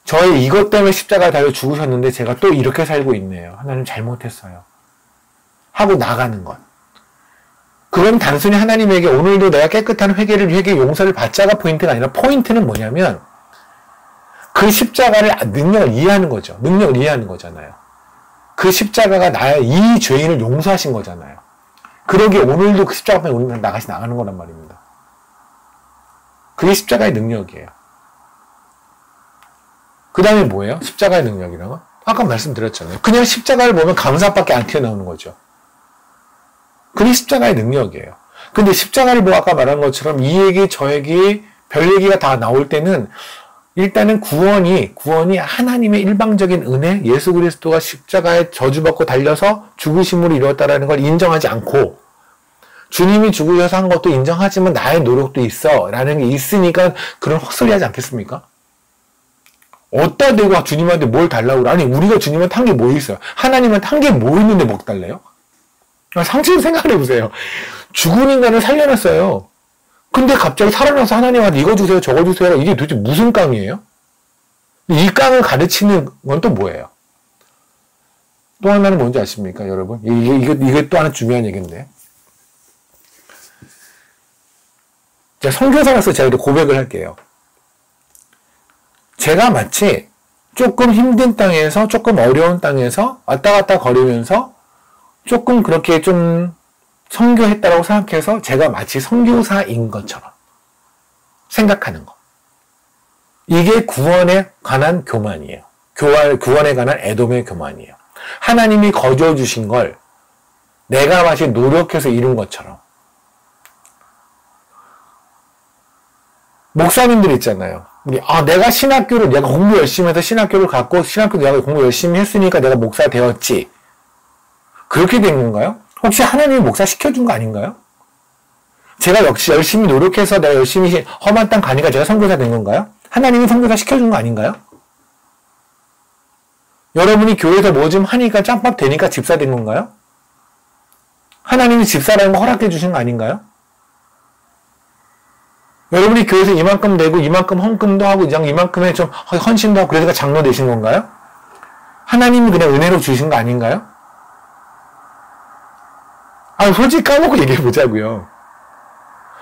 저의 이것 때문에 십자가에 달려 죽으셨는데 제가 또 이렇게 살고 있네요. 하나님 잘못했어요. 하고 나가는 것. 그건 단순히 하나님에게 오늘도 내가 깨끗한 회개 용서를 받자가 포인트가 아니라 포인트는 뭐냐면 그 십자가를 능력을 이해하는 거죠. 능력을 이해하는 거잖아요. 그 십자가가 나의 이 죄인을 용서하신 거잖아요. 그러기에 오늘도 그 십자가 앞에 우리는 나가는 거란 말입니다. 그게 십자가의 능력이에요. 그 다음에 뭐예요? 십자가의 능력이라는 건? 아까 말씀드렸잖아요. 그냥 십자가를 보면 감사밖에 안 튀어나오는 거죠. 그게 십자가의 능력이에요. 근데 십자가를 보고 아까 말한 것처럼 이 얘기, 저 얘기, 별 얘기가 다 나올 때는 일단은 구원이 하나님의 일방적인 은혜, 예수 그리스도가 십자가에 저주받고 달려서 죽으심으로 이루었다라는 걸 인정하지 않고 주님이 죽으셔서 한 것도 인정하지만 나의 노력도 있어 라는 게 있으니까 그런 헛소리 하지 않겠습니까? 어디다 대고 주님한테 뭘 달라고 그래? 아니 우리가 주님한테 한 게 뭐 있어요? 하나님한테 한 게 뭐 있는데 뭐 달래요? 상식으로 생각해보세요. 죽은 인간을 살려놨어요. 근데 갑자기 살아나서 하나님한테 이거 주세요, 저거 주세요. 이게 도대체 무슨 깡이에요? 이 깡을 가르치는 건 또 뭐예요? 또 하나는 뭔지 아십니까, 여러분? 이게 또 하나 중요한 얘기인데. 제가 선교사로서 제가 고백을 할게요. 제가 마치 조금 힘든 땅에서, 조금 어려운 땅에서 왔다 갔다 거리면서 조금 그렇게 좀 선교했다고 생각해서 제가 마치 선교사인 것처럼 생각하는 거. 이게 구원에 관한 교만이에요. 구원에 관한 에돔의 교만이에요. 하나님이 거저 주신 걸 내가 마치 노력해서 이룬 것처럼. 목사님들 있잖아요. 내가 내가 공부 열심히 해서 신학교를 갔고, 신학교도 내가 공부 열심히 했으니까 내가 목사 되었지. 그렇게 된 건가요? 혹시 하나님이 목사 시켜준 거 아닌가요? 제가 역시 열심히 노력해서 내가 열심히 험한 땅 가니까 제가 선교사 된 건가요? 하나님이 선교사 시켜준 거 아닌가요? 여러분이 교회에서 뭐 좀 하니까 짬밥 되니까 집사 된 건가요? 하나님이 집사라는 거 허락해 주신 거 아닌가요? 여러분이 교회에서 이만큼 내고 이만큼 헌금도 하고 이만큼의 좀 헌신도 하고 그래서 장로 되신 건가요? 하나님이 그냥 은혜로 주신 거 아닌가요? 솔직히 까먹고 얘기해 보자고요.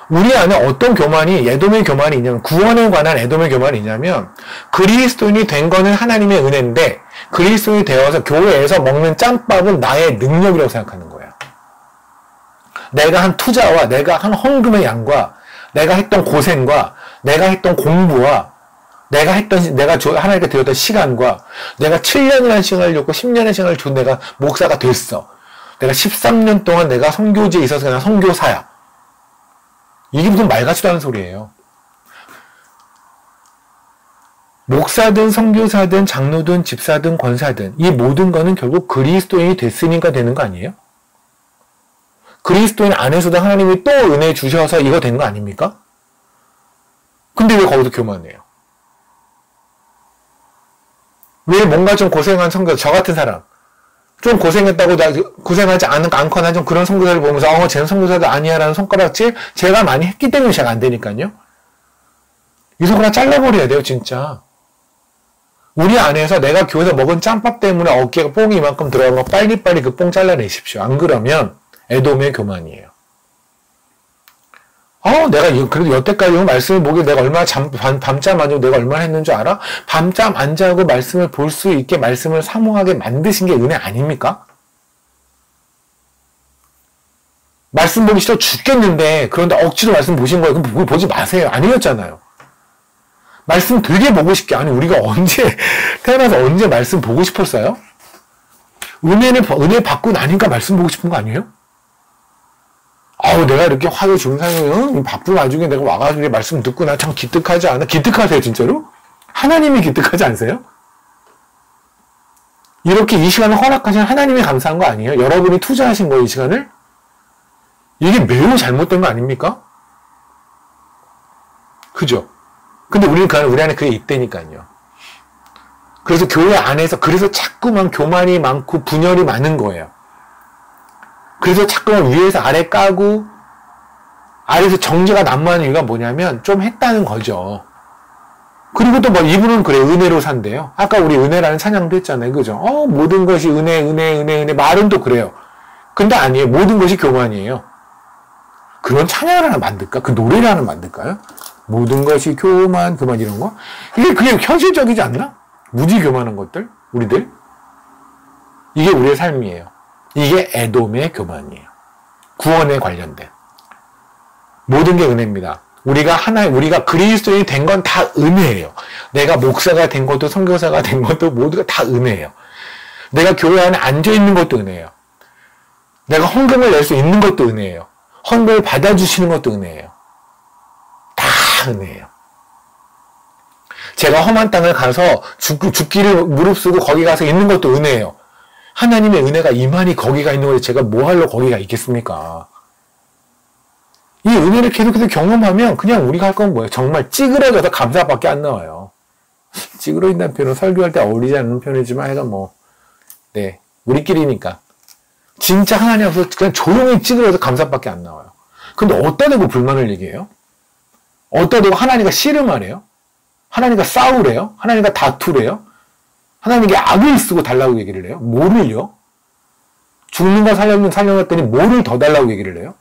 우리 안에 어떤 교만이, 에돔의 교만이 있냐면, 구원에 관한 에돔의 교만이 있냐면, 그리스도인이 된 거는 하나님의 은혜인데, 그리스도인이 되어서 교회에서 먹는 짬밥은 나의 능력이라고 생각하는 거야. 내가 한 투자와, 내가 한 헌금의 양과, 내가 했던 고생과, 내가 했던 공부와, 내가 하나님께 드렸던 시간과, 내가 7년이라는 시간을 줬고, 10년의 시간을 준 내가 목사가 됐어. 내가 13년 동안 내가 선교지에 있어서 그냥 선교사야. 이게 무슨 말 같지도 않은 소리예요. 목사든 선교사든 장로든 집사든 권사든 이 모든 거는 결국 그리스도인이 됐으니까 되는 거 아니에요? 그리스도인 안에서도 하나님이 또 은혜 주셔서 이거 된 거 아닙니까? 근데 왜 거기서 교만해요? 왜 뭔가 좀 고생한 선교사, 저 같은 사람 좀 고생했다고 고생하지 않거나 좀 그런 선교사를 보면서 쟤는 선교사도 아니야라는 손가락질 제가 많이 했기 때문에 제가 안 되니까요. 이 손가락 잘라버려야 돼요, 진짜. 우리 안에서 내가 교회에서 먹은 짬밥 때문에 어깨가 뽕이 이만큼 들어간 거 빨리빨리 그 뽕 잘라내십시오. 안 그러면 에돔의 교만이에요. 내가 그래도 여태까지 말씀을 보길 내가 얼마나 밤잠 안 자고 내가 얼마나 했는 줄 알아? 밤잠 안 자고 말씀을 볼 수 있게 말씀을 사모하게 만드신 게 은혜 아닙니까? 말씀 보기 싫어 죽겠는데 그런데 억지로 말씀 보신 거예요. 그럼 보지 마세요. 아니었잖아요. 말씀 되게 보고 싶게. 우리가 태어나서 언제 말씀 보고 싶었어요? 은혜 받고 나니까 말씀 보고 싶은 거 아니에요? 내가 이렇게 화요 중상에 바쁜 와중에 내가 와가지고 말씀 듣고 나 참 기특하지 않아? 기특하세요, 진짜로? 하나님이 기특하지 않으세요? 이렇게 이 시간을 허락하신 하나님이 감사한 거 아니에요? 여러분이 투자하신 거예요, 이 시간을? 이게 매우 잘못된 거 아닙니까? 그죠? 근데 우리 안에 그게 있다니까요. 그래서 교회 안에서, 그래서 자꾸만 교만이 많고 분열이 많은 거예요. 그래서 자꾸만 위에서 아래 까고, 아래에서 정죄가 난무하는 이유가 뭐냐면, 좀 했다는 거죠. 그리고 또 이분은 그래, 은혜로 산대요. 아까 우리 은혜라는 찬양도 했잖아요. 그죠? 모든 것이 은혜. 말은 또 그래요. 근데 아니에요. 모든 것이 교만이에요. 그런 찬양을 하나 만들까? 그 노래를 하나 만들까요? 모든 것이 교만 이런 거? 이게 그냥 현실적이지 않나? 무지 교만한 것들? 우리들? 이게 우리의 삶이에요. 이게 에돔의 교만이에요. 구원에 관련된. 모든 게 은혜입니다. 우리가 그리스도인이 된 건 다 은혜예요. 내가 목사가 된 것도 선교사가 된 것도 모두가 다 은혜예요. 내가 교회 안에 앉아있는 것도 은혜예요. 내가 헌금을 낼 수 있는 것도 은혜예요. 헌금을 받아주시는 것도 은혜예요. 다 은혜예요. 제가 험한 땅을 가서 죽기를 무릅쓰고 거기 가서 있는 것도 은혜예요. 하나님의 은혜가 이만히 거기가 있는 거지 제가 뭐 하려고 거기가 있겠습니까? 이 은혜를 계속해서 경험하면 그냥 우리가 할 건 뭐예요? 정말 찌그러져서 감사밖에 안 나와요. 찌그러진다는 표현은 설교할 때 어울리지 않는 표현이지만 우리끼리니까. 진짜 하나님 앞에서 그냥 조용히 찌그러져 감사밖에 안 나와요. 근데 어디다 대고 불만을 얘기해요? 어디다 대고 하나님과 씨름하래요? 하나님과 싸우래요? 하나님과 다투래요? 하나님께 악을 쓰고 달라고 얘기를 해요? 뭐를요? 죽는 거 살려놨더니 뭐를 더 달라고 얘기를 해요?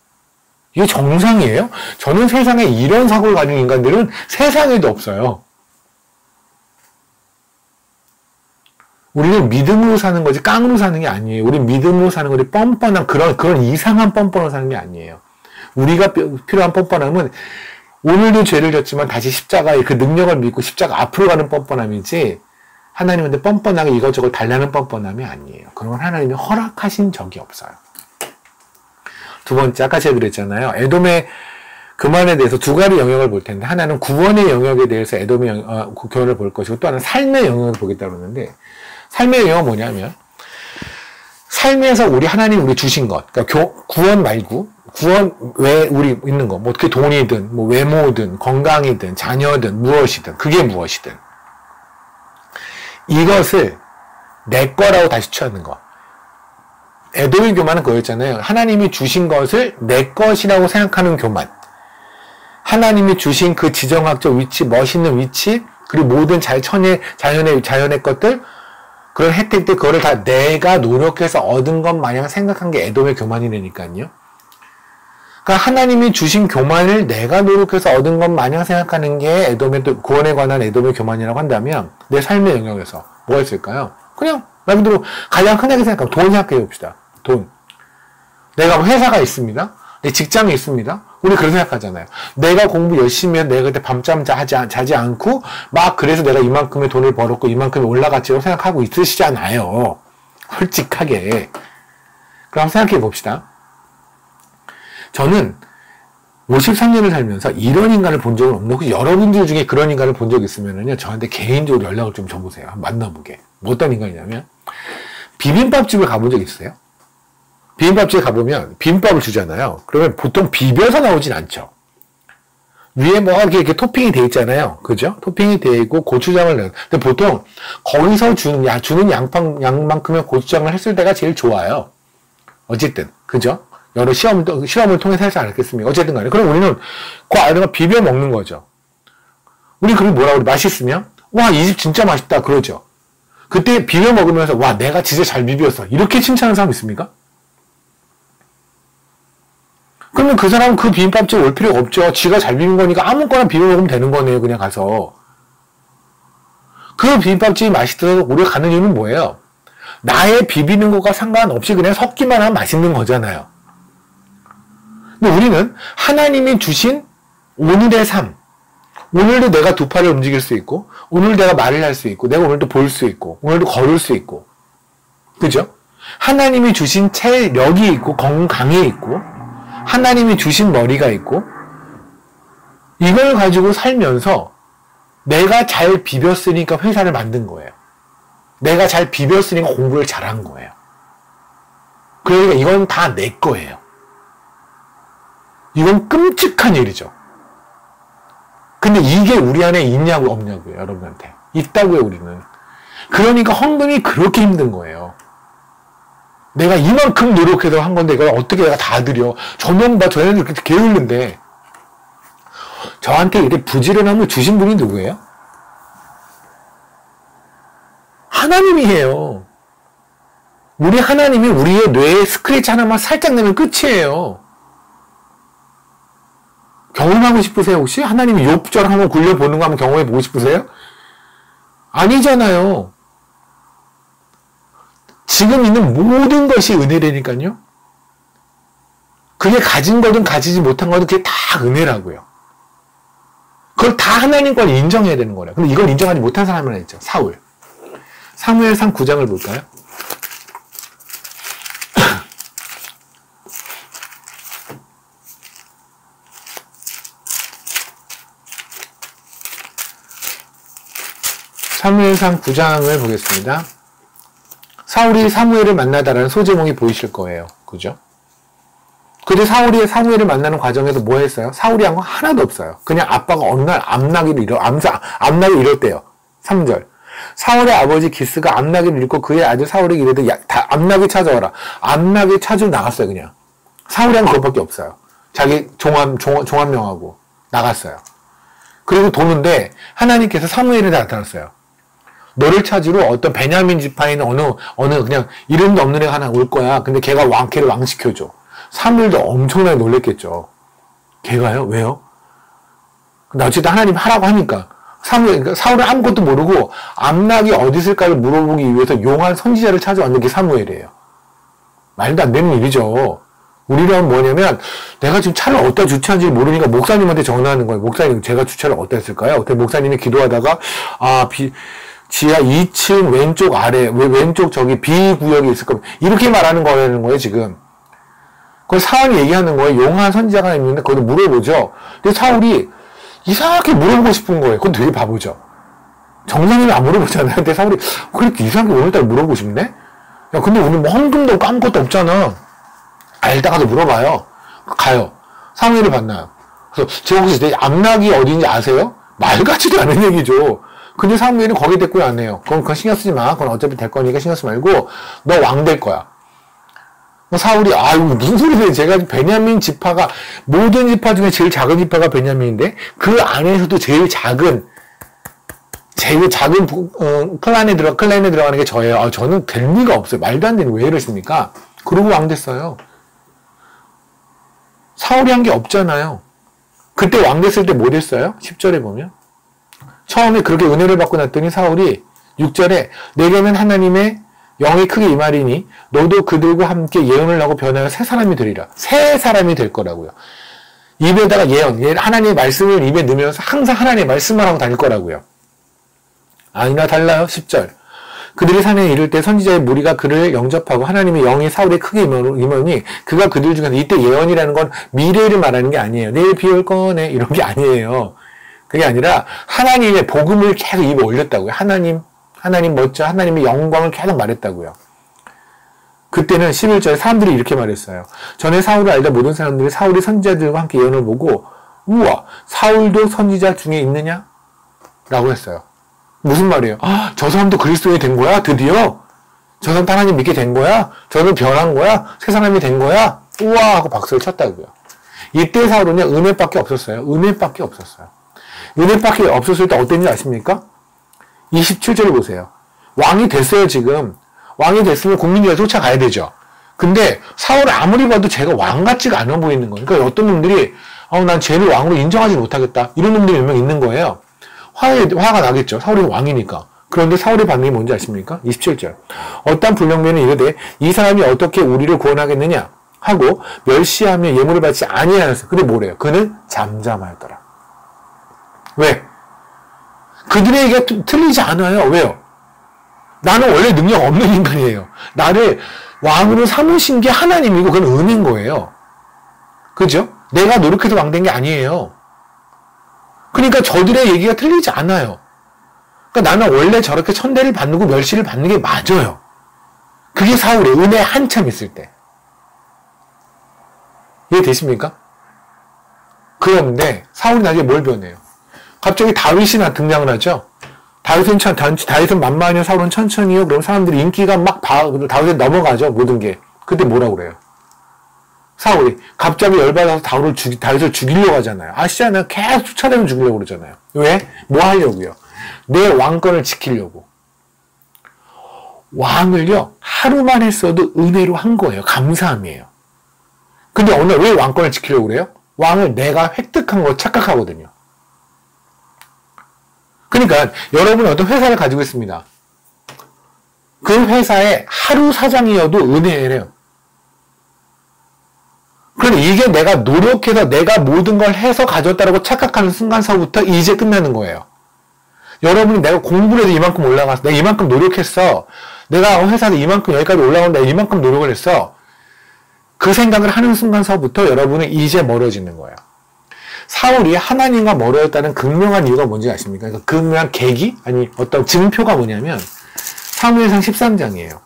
이게 정상이에요? 저는 세상에 이런 사고를 가진 인간들은 세상에도 없어요. 우리는 믿음으로 사는 거지 깡으로 사는 게 아니에요. 우리 믿음으로 사는 거지 뻔뻔한 그런 이상한 뻔뻔으로 사는 게 아니에요. 우리가 필요한 뻔뻔함은 오늘도 죄를 졌지만 다시 십자가의 그 능력을 믿고 십자가 앞으로 가는 뻔뻔함이지 하나님한테 뻔뻔하게 이것저것 달라는 뻔뻔함이 아니에요. 그런 건 하나님이 허락하신 적이 없어요. 두 번째, 아까 제가 그랬잖아요. 에돔의 그만에 대해서 두 가지 영역을 볼 텐데 하나는 구원의 영역에 대해서 에돔의 교훈을 볼 것이고 또 하나는 삶의 영역을 보겠다고 그러는데 삶의 영역은 뭐냐면 삶에서 하나님 우리 주신 것, 그러니까 구원 말고 구원 외에 우리 있는 거, 뭐 그게 돈이든 뭐 외모든 건강이든 자녀든 무엇이든 그게 무엇이든 이것을 내 거라고 다시 취하는 거. 에돔의 교만은 그거였잖아요. 하나님이 주신 것을 내 것이라고 생각하는 교만. 하나님이 주신 그 지정학적 위치, 멋있는 위치, 그리고 모든 자연의 것들, 그런 혜택들, 그거를 다 내가 노력해서 얻은 것 마냥 생각한 게 에돔의 교만이라니까요. 그러니까 하나님이 주신 교만을 내가 노력해서 얻은 것 마냥 생각하는 게 에돔의 구원에 관한 에돔의 교만이라고 한다면 내 삶의 영역에서 뭐가 있을까요? 그냥 말 그대로 가장 흔하게 생각하면 돈 생각해 봅시다. 돈. 내가 회사가 있습니다. 내 직장이 있습니다. 우리 그렇게 생각하잖아요. 내가 공부 열심히 해서 내가 그때 밤잠 자지 않고 막 그래서 내가 이만큼의 돈을 벌었고 이만큼이 올라갔지라고 생각하고 있으시잖아요. 솔직하게. 그럼 생각해 봅시다. 저는 53년을 살면서 이런 인간을 본 적은 없는데 혹시 여러분들 중에 그런 인간을 본 적 있으면요 저한테 개인적으로 연락을 좀 줘보세요. 만나보게. 뭐 어떤 인간이냐면 비빔밥집을 가본 적 있어요? 비빔밥집에 가보면 비빔밥을 주잖아요. 그러면 보통 비벼서 나오진 않죠. 위에 뭐 이렇게 토핑이 돼 있잖아요. 그죠? 토핑이 돼 있고 고추장을 넣어요. 근데 보통 거기서 주는 양만큼의 고추장을 했을 때가 제일 좋아요. 어쨌든 그죠? 여러 실험을 통해서 하지 않았겠습니까? 어쨌든 간에. 그럼 우리는 그 안에가 비벼 먹는 거죠. 우리 그걸 뭐라고 그래? 맛있으면? 와, 이 집 진짜 맛있다. 그러죠. 그때 비벼 먹으면서, 와, 내가 진짜 잘 비볐어. 이렇게 칭찬하는 사람 있습니까? 그러면 그 사람은 그 비빔밥집 올 필요가 없죠. 지가 잘 비빈 거니까 아무거나 비벼 먹으면 되는 거네요. 그냥 가서. 그 비빔밥집이 맛있어서 우리가 가는 이유는 뭐예요? 나의 비비는 것과 상관없이 그냥 섞기만 하면 맛있는 거잖아요. 근데 우리는 하나님이 주신 오늘의 삶, 오늘도 내가 두 팔을 움직일 수 있고, 오늘 내가 말을 할 수 있고, 내가 오늘도 볼 수 있고, 오늘도 걸을 수 있고, 그죠? 하나님이 주신 체력이 있고, 건강이 있고, 하나님이 주신 머리가 있고, 이걸 가지고 살면서 내가 잘 비볐으니까 회사를 만든 거예요. 내가 잘 비볐으니까 공부를 잘한 거예요. 그러니까 이건 다 내 거예요. 이건 끔찍한 일이죠. 근데 이게 우리 안에 있냐고 없냐고요, 여러분한테. 있다고요, 우리는. 그러니까 헌금이 그렇게 힘든 거예요. 내가 이만큼 노력해서 한 건데 이걸 어떻게 내가 다 드려. 저놈 봐, 저놈 이렇게 게을른데. 저한테 이렇게 부지런함을 주신 분이 누구예요? 하나님이에요. 우리 하나님이 우리의 뇌에 스크래치 하나만 살짝 내면 끝이에요. 경험하고 싶으세요, 혹시? 하나님이 욥절 한번 굴려보는 거 한번 경험해보고 싶으세요? 아니잖아요. 지금 있는 모든 것이 은혜라니까요. 그게 가진 거든 가지지 못한 거든 그게 다 은혜라고요. 그걸 다 하나님 걸 인정해야 되는 거래요. 근데 이걸 인정하지 못한 사람이 하나 있죠. 사울. 사무엘상 9장을 볼까요? 사무엘상 9장을 보겠습니다. 사울이 사무엘을 만나다라는 소제목이 보이실 거예요. 그죠? 근데 사울이 사무엘을 만나는 과정에서 뭐 했어요? 사울이 한 거 하나도 없어요. 그냥 아빠가 어느 날 암나기를 이뤘대요. 3절. 사울의 아버지 기스가 암나기를 잃고 그의 아들 사울에게 이르되 암나기 찾아와라. 암나기 찾으러 나갔어요. 그냥. 사울이 한 그것밖에 없어요. 자기 종 한 명하고 나갔어요. 그리고 도는데 하나님께서 사무엘에 나타났어요. 너를 찾으러 어떤 베냐민 지파에 있는 어느 그냥 이름도 없는 애가 하나 올 거야. 근데 걔를 왕시켜줘. 사무엘도 엄청나게 놀랬겠죠. 걔가요? 왜요? 어쨌든 하나님 하라고 하니까. 그러니까 사울은 아무것도 모르고 암낙이 어디 있을까를 물어보기 위해서 용한 선지자를 찾아왔는 게 사무엘이에요. 말도 안 되는 일이죠. 우리는 뭐냐면 내가 지금 차를 어디다 주차한지 모르니까 목사님한테 전화하는 거예요. 목사님 제가 주차를 어디다 했을까요? 그때 목사님이 기도하다가 지하 2층 왼쪽 아래 왼쪽 저기 B구역이 있을 겁니다. 이렇게 말하는 거예요 지금. 그걸 사울이 얘기하는 거예요. 용한 선지자가 있는데 거기서 물어보죠. 근데 사울이 이상하게 물어보고 싶은 거예요. 그건 되게 바보죠. 정상인은 안 물어보잖아요. 근데 사울이 그렇게 이상하게 오늘따라 물어보고 싶네? 야 근데 오늘 뭐 헌금도 없고 아무것도 없잖아. 일단 가서 물어봐요. 가요. 사무엘을 만나요. 그래서 제가 혹시 내 암낙이 어디인지 아세요? 말 같지도 않은 얘기죠. 근데 사무엘은 거기 대꾸를 안 해요. 그건 신경 쓰지 마. 그건 어차피 될 거니까 신경 쓰지 말고 너 왕 될 거야. 사울이 무슨 소리세요? 제가 베냐민 지파가 모든 지파 중에 제일 작은 지파가 베냐민인데 그 안에서도 제일 작은 클랜에 들어가는 게 저예요. 저는 될 리가 없어요. 말도 안 되는 왜 이러십니까? 그러고 왕 됐어요. 사울이 한 게 없잖아요. 그때 왕 됐을 때 뭐 됐어요? 10절에 보면 처음에 그렇게 은혜를 받고 났더니 사울이 6절에 내게는 하나님의 영이 크게 임하리니 너도 그들과 함께 예언을 하고 변하여 새 사람이 되리라. 새 사람이 될 거라고요. 입에다가 예언, 하나님의 말씀을 입에 넣으면서 항상 하나님의 말씀만 하고 다닐 거라고요. 아니나 달라요. 10절. 그들이 산에 이를 때 선지자의 무리가 그를 영접하고 하나님의 영이 사울에 크게 임하니 그가 그들 중에서 이때 예언이라는 건 미래를 말하는 게 아니에요. 내일 비 올 거네 이런 게 아니에요. 그게 아니라 하나님의 복음을 계속 입에 올렸다고요. 하나님 멋져. 하나님의 영광을 계속 말했다고요. 그때는 11절에 사람들이 이렇게 말했어요. 전에 사울을 알던 모든 사람들이 사울이 선지자들과 함께 예언을 보고 우와 사울도 선지자 중에 있느냐? 라고 했어요. 무슨 말이에요? 저 사람도 그리스도인이 된 거야? 드디어? 저 사람도 하나님 믿게 된 거야? 저는 변한 거야? 새 사람이 된 거야? 우와 하고 박수를 쳤다고요. 이때 사울은요 은혜밖에 없었어요. 은혜밖에 없었어요. 은혜밖에 없었을 때 어땠는지 아십니까? 27절을 보세요. 왕이 됐어요 지금. 왕이 됐으면 국민들이 쫓아가야 되죠. 근데 사울을 아무리 봐도 제가 왕 같지가 않아 보이는 거예요. 그러니까 어떤 놈들이 난 쟤를 왕으로 인정하지 못하겠다. 이런 놈들이 몇 명 있는 거예요. 화가 나겠죠. 사울이 왕이니까. 그런데 사울의 반응이 뭔지 아십니까? 27절. 어떤 불량면은 이르되 이 사람이 어떻게 우리를 구원하겠느냐 하고 멸시하며 예물을 받지 아니하였어. 근데 뭐래요? 그는 잠잠하였더라. 왜? 그들의 얘기가 틀리지 않아요. 왜요? 나는 원래 능력 없는 인간이에요. 나를 왕으로 삼으신 게 하나님이고 그건 은혜인 거예요. 그죠? 내가 노력해서 왕 된 게 아니에요. 그러니까 저들의 얘기가 틀리지 않아요. 그러니까 나는 원래 저렇게 천대를 받고 멸시를 받는 게 맞아요. 그게 사울의 은혜 한참 있을 때. 이해되십니까? 그런데 사울이 나중에 뭘 변해요? 갑자기 다윗이 등장을 하죠. 다윗은 만만해요. 사울은 천천히요. 그럼 사람들이 인기가 막 다윗에 넘어가죠. 모든 게. 그때 뭐라고 그래요? 사울이 갑자기 열받아서 다윗을 죽이려고 하잖아요. 아시잖아요. 계속 쫓아다니면 죽이려고 그러잖아요. 왜? 뭐 하려고요? 내 왕권을 지키려고. 왕을요. 하루만 했어도 은혜로 한 거예요. 감사함이에요. 근데 어느 날 왜 왕권을 지키려고 그래요? 왕을 내가 획득한 거 착각하거든요. 그러니까 여러분은 어떤 회사를 가지고 있습니다. 그 회사의 하루 사장이어도 은혜래요. 그런데 이게 내가 노력해서 내가 모든 걸 해서 가졌다라고 착각하는 순간서부터 이제 끝나는 거예요. 여러분이 내가 공부를 해서 이만큼 올라갔어. 내가 이만큼 노력했어. 내가 회사에서 이만큼 여기까지 올라간다. 이만큼 노력을 했어. 그 생각을 하는 순간서부터 여러분은 이제 멀어지는 거예요. 사울이 하나님과 멀어졌다는 극명한 이유가 뭔지 아십니까? 그 극명한 계기? 아니 어떤 증표가 뭐냐면 사무엘상 13장이에요.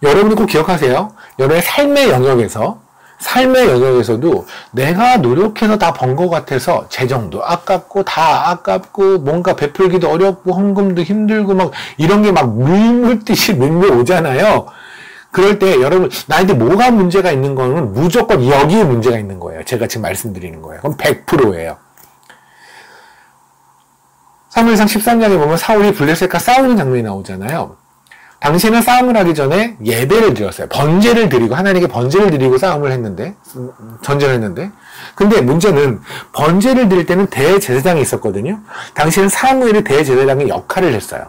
여러분이 꼭 기억하세요. 여러분의 삶의 영역에서 삶의 영역에서도 내가 노력해서 다 번 것 같아서 재정도 아깝고 다 아깝고 뭔가 베풀기도 어렵고 헌금도 힘들고 막 이런 게 막 물밀듯이 밀려오잖아요. 그럴 때 여러분 나한테 뭐가 문제가 있는 거는 무조건 여기에 문제가 있는 거예요. 제가 지금 말씀드리는 거예요. 그럼 100%예요. 사무엘상 13장에 보면 사울이 블레셋과 싸우는 장면이 나오잖아요. 당시에는 싸움을 하기 전에 예배를 드렸어요. 번제를 드리고 하나님께 번제를 드리고 싸움을 했는데 전쟁을 했는데 근데 문제는 번제를 드릴 때는 대제사장이 있었거든요. 당시에는 사무엘이 대제사장의 역할을 했어요.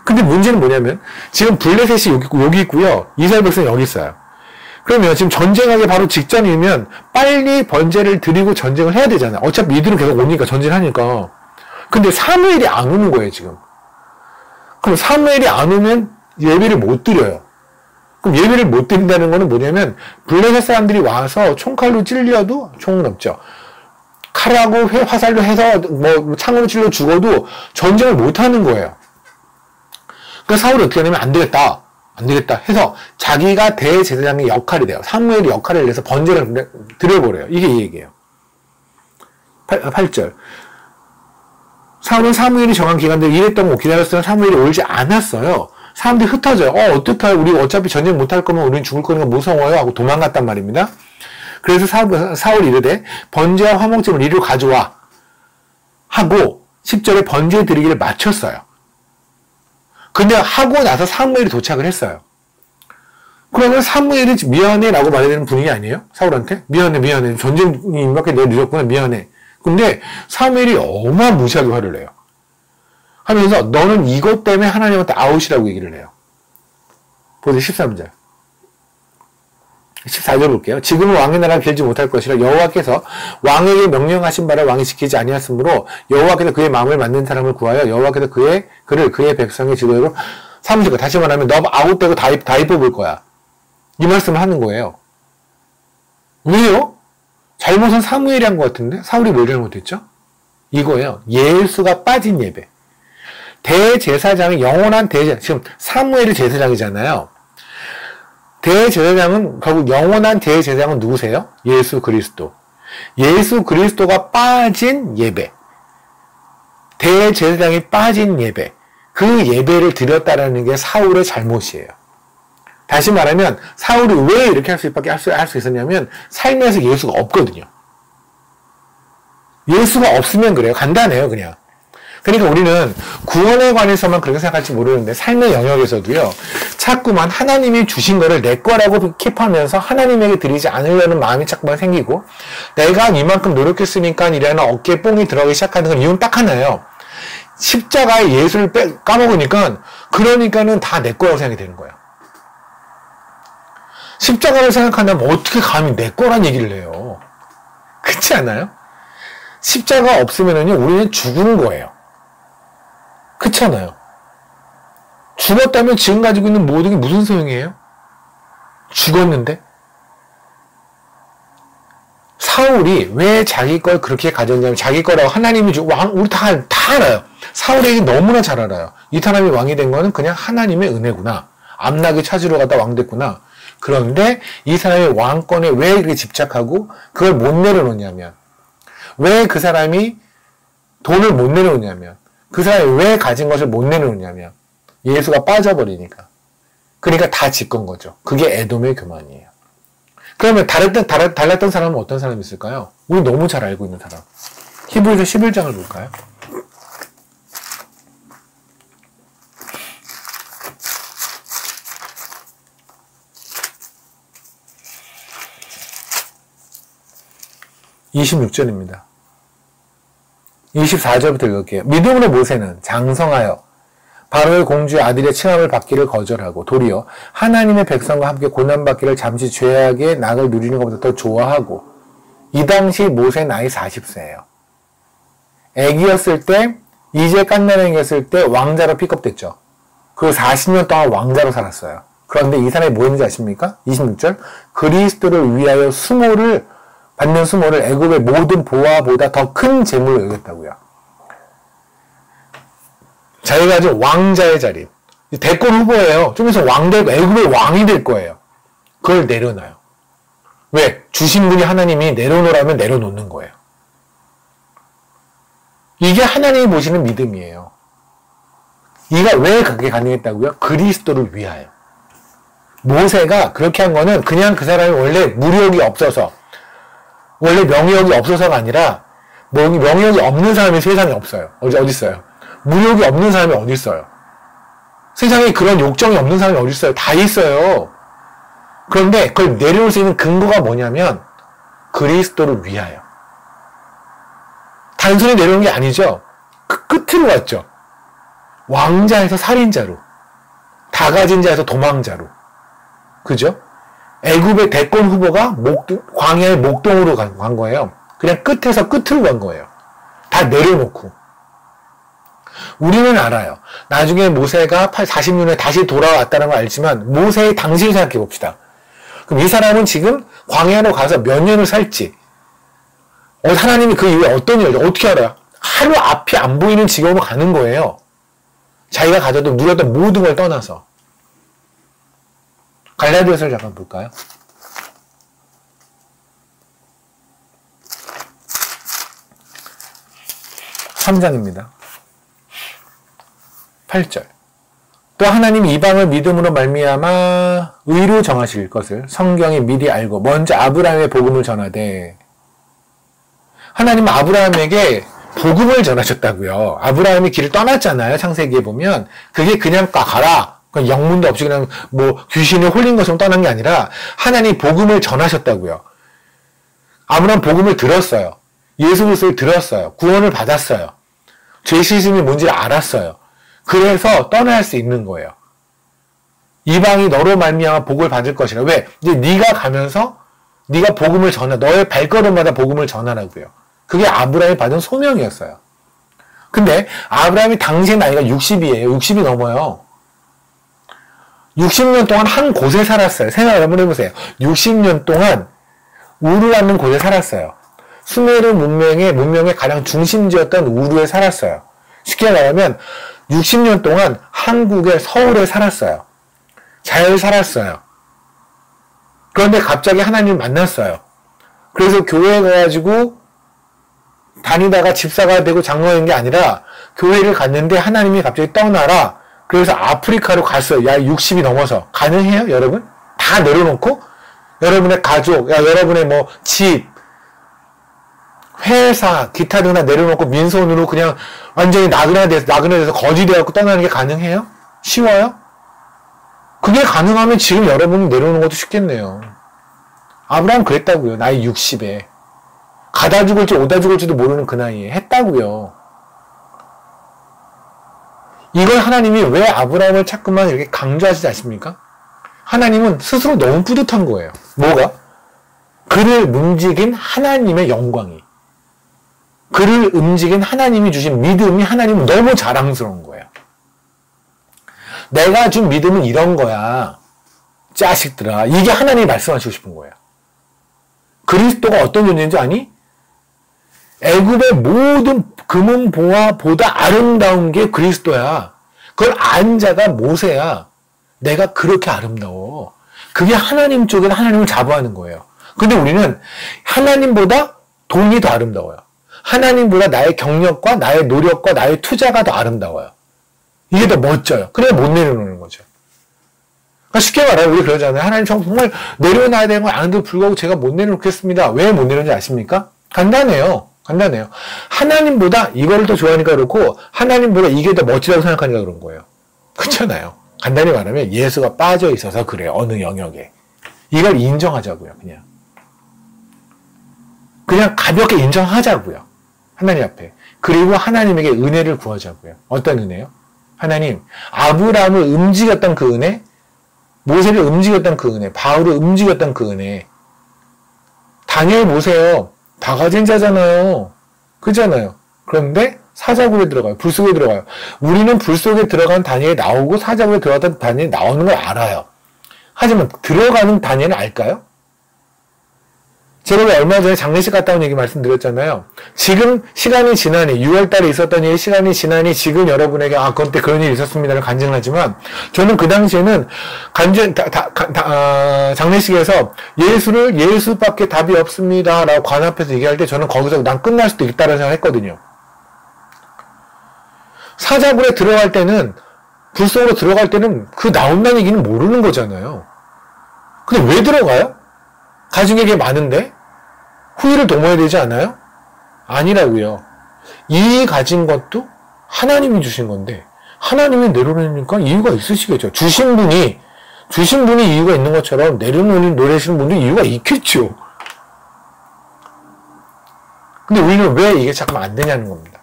근데 문제는 뭐냐면 지금 블레셋이 여기 있고요. 이스라엘 백성이 여기 있어요. 그러면 지금 전쟁하기 바로 직전이면 빨리 번제를 드리고 전쟁을 해야 되잖아요. 어차피 이들은 계속 오니까 전쟁을 하니까. 근데 사무엘이 안 오는 거예요, 지금. 그럼 사무엘이 안 오면 예배를 못 드려요. 그럼 예배를 못 드린다는 거는 뭐냐면 블레셋 사람들이 와서 총칼로 찔려도 총은 없죠. 칼하고 화살로 해서 뭐 창으로 찔러 죽어도 전쟁을 못 하는 거예요. 그러니까 사울이 어떻게 하냐면 안 되겠다 해서 자기가 대제사장의 역할이 돼요. 사무엘이 역할을 해서 번제를 드려버려요. 이게 이 얘기예요. 8절. 사울은 사무엘이 정한 기간대로 일했던 거 기다렸으나 사무엘이 오지 않았어요. 사람들이 흩어져요. 어떡해. 우리 어차피 전쟁 못할 거면 우리는 죽을 거니까 무서워요. 하고 도망갔단 말입니다. 그래서 사울이 이르되 번제와 화목제물 이리로 가져와. 하고 10절에 번제 드리기를 마쳤어요. 근데 하고 나서 사무엘이 도착을 했어요. 그러면 사무엘이 미안해 라고 말해야 되는 분위기 아니에요? 사울한테? 미안해. 전쟁이 임박해 내가 늦었구나. 미안해. 근데 사무엘이 어마무시하게 화를 내요. 하면서 너는 이것 때문에 하나님한테 아웃이라고 얘기를 해요. 보세요. 13절. 14절 볼게요. 지금은 왕의 나라를 길지 못할 것이라 여호와께서 왕에게 명령하신 바를 왕이 지키지 아니하므로 여호와께서 그의 마음을 맞는 사람을 구하여 여호와께서 그의 백성의 지도로 삼으실 거야. 다시 말하면 너 아웃되고 다 뽑을 거야. 이 말씀을 하는 거예요. 왜요? 잘못은 사무엘이 한 것 같은데 사울이 뭘 잘못했죠? 이거예요. 예수가 빠진 예배. 대제사장이 영원한 지금 사무엘이 제사장이잖아요. 대제사장은 결국 영원한 대제사장은 누구세요? 예수 그리스도. 예수 그리스도가 빠진 예배. 대제사장이 빠진 예배. 그 예배를 드렸다라는 게 사울의 잘못이에요. 다시 말하면 사울이 왜 이렇게 할 수 있었냐면 삶에서 예수가 없거든요. 예수가 없으면 그래요. 간단해요, 그냥. 그러니까 우리는 구원에 관해서만 그렇게 생각할지 모르는데 삶의 영역에서도요. 자꾸만 하나님이 주신 거를 내 거라고 킵하면서 하나님에게 드리지 않으려는 마음이 자꾸만 생기고 내가 이만큼 노력했으니까 이라는 어깨에 뽕이 들어가기 시작하는 건 이유는 딱 하나예요. 십자가의 예수를 까먹으니까 그러니까는 다 내 거라고 생각이 되는 거예요. 십자가를 생각한다면 어떻게 감히 내 거란 얘기를 해요. 그렇지 않아요? 십자가 없으면은요, 우리는 죽은 거예요. 그렇지 않아요? 죽었다면 지금 가지고 있는 모든 게 무슨 소용이에요? 죽었는데? 사울이 왜 자기 걸 그렇게 가졌냐면 자기 거라고 하나님이 우리 다 알아요. 사울에게 너무나 잘 알아요. 이 사람이 왕이 된 거는 그냥 하나님의 은혜구나. 암나귀 찾으러 가다 왕 됐구나. 그런데 이 사람의 왕권에 왜 이렇게 집착하고 그걸 못 내려놓냐면 왜 그 사람이 돈을 못 내려놓냐면 그 사람이 왜 가진 것을 못 내려놓냐면 예수가 빠져버리니까. 그러니까 다 짓건 거죠. 그게 에돔의 교만이에요. 그러면 달랐던 사람은 어떤 사람이 있을까요? 우리 너무 잘 알고 있는 사람. 히브리서 11장을 볼까요? (26절입니다) 24절부터 읽을게요. 믿음으로 모세는 장성하여 바로의 공주의 아들의 칭함을 받기를 거절하고 도리어 하나님의 백성과 함께 고난받기를 잠시 죄악의 낙을 누리는 것보다 더 좋아하고 이 당시 모세 나이 40세예요. 애기였을 때 이제 깐나랭이였을 때 왕자로 픽업됐죠. 그리고 40년 동안 왕자로 살았어요. 그런데 이 사람이 뭐 했는지 아십니까? 26절 그리스도를 위하여 받는 수모를 애굽의 모든 보화보다 더 큰 재물로 여겼다고요. 자기가 지금 왕자의 자리, 대권 후보예요. 좀 있으면 왕 되고 애굽의 왕이 될 거예요. 그걸 내려놔요. 왜? 주신 분이 하나님이 내려놓으라면 내려놓는 거예요. 이게 하나님이 보시는 믿음이에요. 이가 왜 그렇게 가능했다고요? 그리스도를 위하여. 모세가 그렇게 한 거는 그냥 그 사람이 원래 무력이 없어서, 원래 명예욕이 없어서가 아니라, 명예욕이 없는 사람이 세상에 없어요. 어디 있어요? 무력이 없는 사람이 어디 있어요? 세상에 그런 욕정이 없는 사람이 어디 있어요? 다 있어요. 그런데 그걸 내려올 수 있는 근거가 뭐냐면 그리스도를 위하여. 단순히 내려온 게 아니죠. 그 끝으로 왔죠. 왕자에서 살인자로, 다 가진 자에서 도망자로. 그죠? 애굽의 대권 후보가 광야의 목동으로 간 거예요. 그냥 끝에서 끝으로 간 거예요. 다 내려놓고. 우리는 알아요. 나중에 모세가 40년에 다시 돌아왔다는 걸 알지만 모세의 당시를 생각해 봅시다. 그럼 이 사람은 지금 광야로 가서 몇 년을 살지? 하나님이 그 이후에 어떤 일을 어떻게 알아요? 하루 앞이 안 보이는 지경으로 가는 거예요. 자기가 가져도 누렸던 모든 걸 떠나서. 갈라디아서를 잠깐 볼까요? 3장입니다. 8절. 또 하나님이 이방을 믿음으로 말미암아 의로 정하실 것을 성경이 미리 알고 먼저 아브라함의 복음을 전하되, 하나님은 아브라함에게 복음을 전하셨다고요. 아브라함이 길을 떠났잖아요. 창세기에 보면 그게 그냥 가라, 영문도 없이 그냥 귀신에 홀린 것처럼 떠난 게 아니라 하나님이 복음을 전하셨다고요. 아브라함 복음을 들었어요. 예수 그리스도를 들었어요. 구원을 받았어요. 죄 씻음이 뭔지를 알았어요. 그래서 떠날 수 있는 거예요. 이방이 너로 말미암아 복을 받을 것이라. 왜? 이제 네가 가면서 네가 복음을 전하, 너의 발걸음마다 복음을 전하라고요. 그게 아브라함이 받은 소명이었어요. 근데 아브라함이 당시 나이가 60이에요. 60이 넘어요. 60년 동안 한 곳에 살았어요. 생각 한번 해보세요. 60년 동안 우르라는 곳에 살았어요. 수메르 문명의 가장 중심지였던 우르에 살았어요. 쉽게 말하면 60년 동안 한국의 서울에 살았어요. 잘 살았어요. 그런데 갑자기 하나님을 만났어요. 그래서 교회에 가가지고 다니다가 집사가 되고 장로인 게 아니라 교회를 갔는데 하나님이 갑자기 떠나라. 그래서 아프리카로 갔어요. 야, 60이 넘어서. 가능해요, 여러분? 다 내려놓고 여러분의 가족, 여러분의 집, 회사, 기타 등다 내려놓고 민소원으로 그냥 완전히 나그네돼서 거지 돼갖고 떠나는 게 가능해요? 쉬워요? 그게 가능하면 지금 여러분이 내려오는 것도 쉽겠네요. 아브라함 그랬다고요. 나이 60에. 가다 죽을지 오다 죽을지도 모르는 그 나이에 했다고요. 이걸 하나님이 왜 아브라함을 자꾸만 이렇게 강조하시지 않습니까? 하나님은 스스로 너무 뿌듯한 거예요. 뭐가? 그를 움직인 하나님의 영광이. 그를 움직인 하나님이 주신 믿음이 하나님은 너무 자랑스러운 거예요. 내가 준 믿음은 이런 거야. 자식들아. 이게 하나님이 말씀하시고 싶은 거예요. 그리스도가 어떤 존재인 줄 아니? 애굽의 모든 금은보화보다 아름다운 게 그리스도야. 그걸 안 자가 모세야. 내가 그렇게 아름다워. 그게 하나님 쪽에서 하나님을 자부하는 거예요. 근데 우리는 하나님보다 돈이 더 아름다워요. 하나님보다 나의 경력과 나의 노력과 나의 투자가 더 아름다워요. 이게 더 멋져요. 그래야 못 내려놓는 거죠. 그러니까 쉽게 말하면 우리 그러잖아요. 하나님 정말 내려놔야 되는 건 아는데도 불구하고 제가 못 내려놓겠습니다. 왜 못 내려놓는지 아십니까? 간단해요. 하나님보다 이거를 더 좋아하니까 그렇고 하나님보다 이게 더 멋지다고 생각하니까 그런 거예요. 그렇잖아요. 간단히 말하면 예수가 빠져 있어서 그래요. 어느 영역에. 이걸 인정하자고요. 그냥 가볍게 인정하자고요. 하나님 앞에. 그리고 하나님에게 은혜를 구하자고요. 어떤 은혜요? 하나님, 아브라함을 움직였던 그 은혜, 모세를 움직였던 그 은혜, 바울을 움직였던 그 은혜. 다니엘 보세요. 다 가진 자잖아요. 그잖아요. 그런데 사자굴에 들어가요. 불 속에 들어가요. 우리는 불 속에 들어간 다니엘이 나오고 사자굴에 들어갔던 다니엘이 나오는 걸 알아요. 하지만 들어가는 다니엘은 알까요? 제가 얼마 전에 장례식 갔다 온 얘기 말씀드렸잖아요. 지금 시간이 지나니 6월달에 있었던 일이 시간이 지나니 지금 여러분에게 그때 그런 일이 있었습니다를 간증을 하지만 저는 그 당시에는 장례식에서 예수밖에 답이 없습니다 라고 관 앞에서 얘기할 때 저는 거기서 난 끝날 수도 있다라는 생각을 했거든요. 사자굴에 들어갈 때는 불 속으로 들어갈 때는 그 나온다는 얘기는 모르는 거잖아요. 근데 왜 들어가요? 가진 게 많은데? 후회를 도모해야 되지 않아요? 아니라고요. 이 가진 것도 하나님이 주신 건데 하나님이 내려놓으니까 이유가 있으시겠죠. 주신 분이 이유가 있는 것처럼 내려놓으시는 분도 이유가 있겠죠. 근데 우리는 왜 이게 자꾸 안 되냐는 겁니다.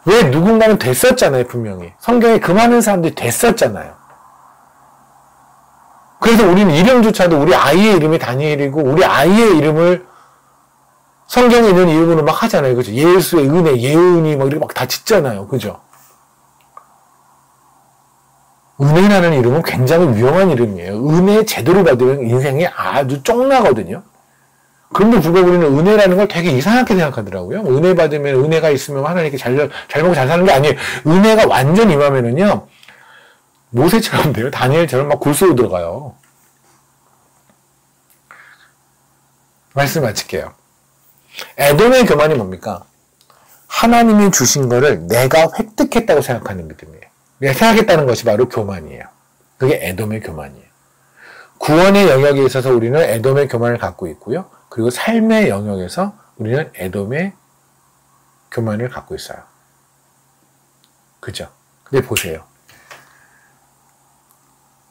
왜 누군가는 됐었잖아요, 분명히. 성경에 그 많은 사람들이 됐었잖아요. 그래서 우리는 이름조차도 우리 아이의 이름이 다니엘이고 우리 아이의 이름을 성경에 있는 이름으로 막 하잖아요. 그죠? 예수의 은혜, 예은이 막 이렇게 막 다 짓잖아요. 그죠? 은혜라는 이름은 굉장히 위험한 이름이에요. 은혜 제대로 받으면 인생이 아주 쫑나거든요. 그런데 불구하고 우리는 은혜라는 걸 되게 이상하게 생각하더라고요. 은혜 받으면 은혜가 있으면 하나님께 잘 먹고 잘 사는 게 아니에요. 은혜가 완전 임하면은요. 모세처럼 돼요. 다니엘처럼 막 굴 속으로 들어가요. 말씀 마칠게요. 에돔의 교만이 뭡니까? 하나님이 주신 거를 내가 획득했다고 생각하는 믿음이에요. 내가 생각했다는 것이 바로 교만이에요. 그게 에돔의 교만이에요. 구원의 영역에 있어서 우리는 에돔의 교만을 갖고 있고요. 그리고 삶의 영역에서 우리는 에돔의 교만을 갖고 있어요. 그죠? 근데 보세요.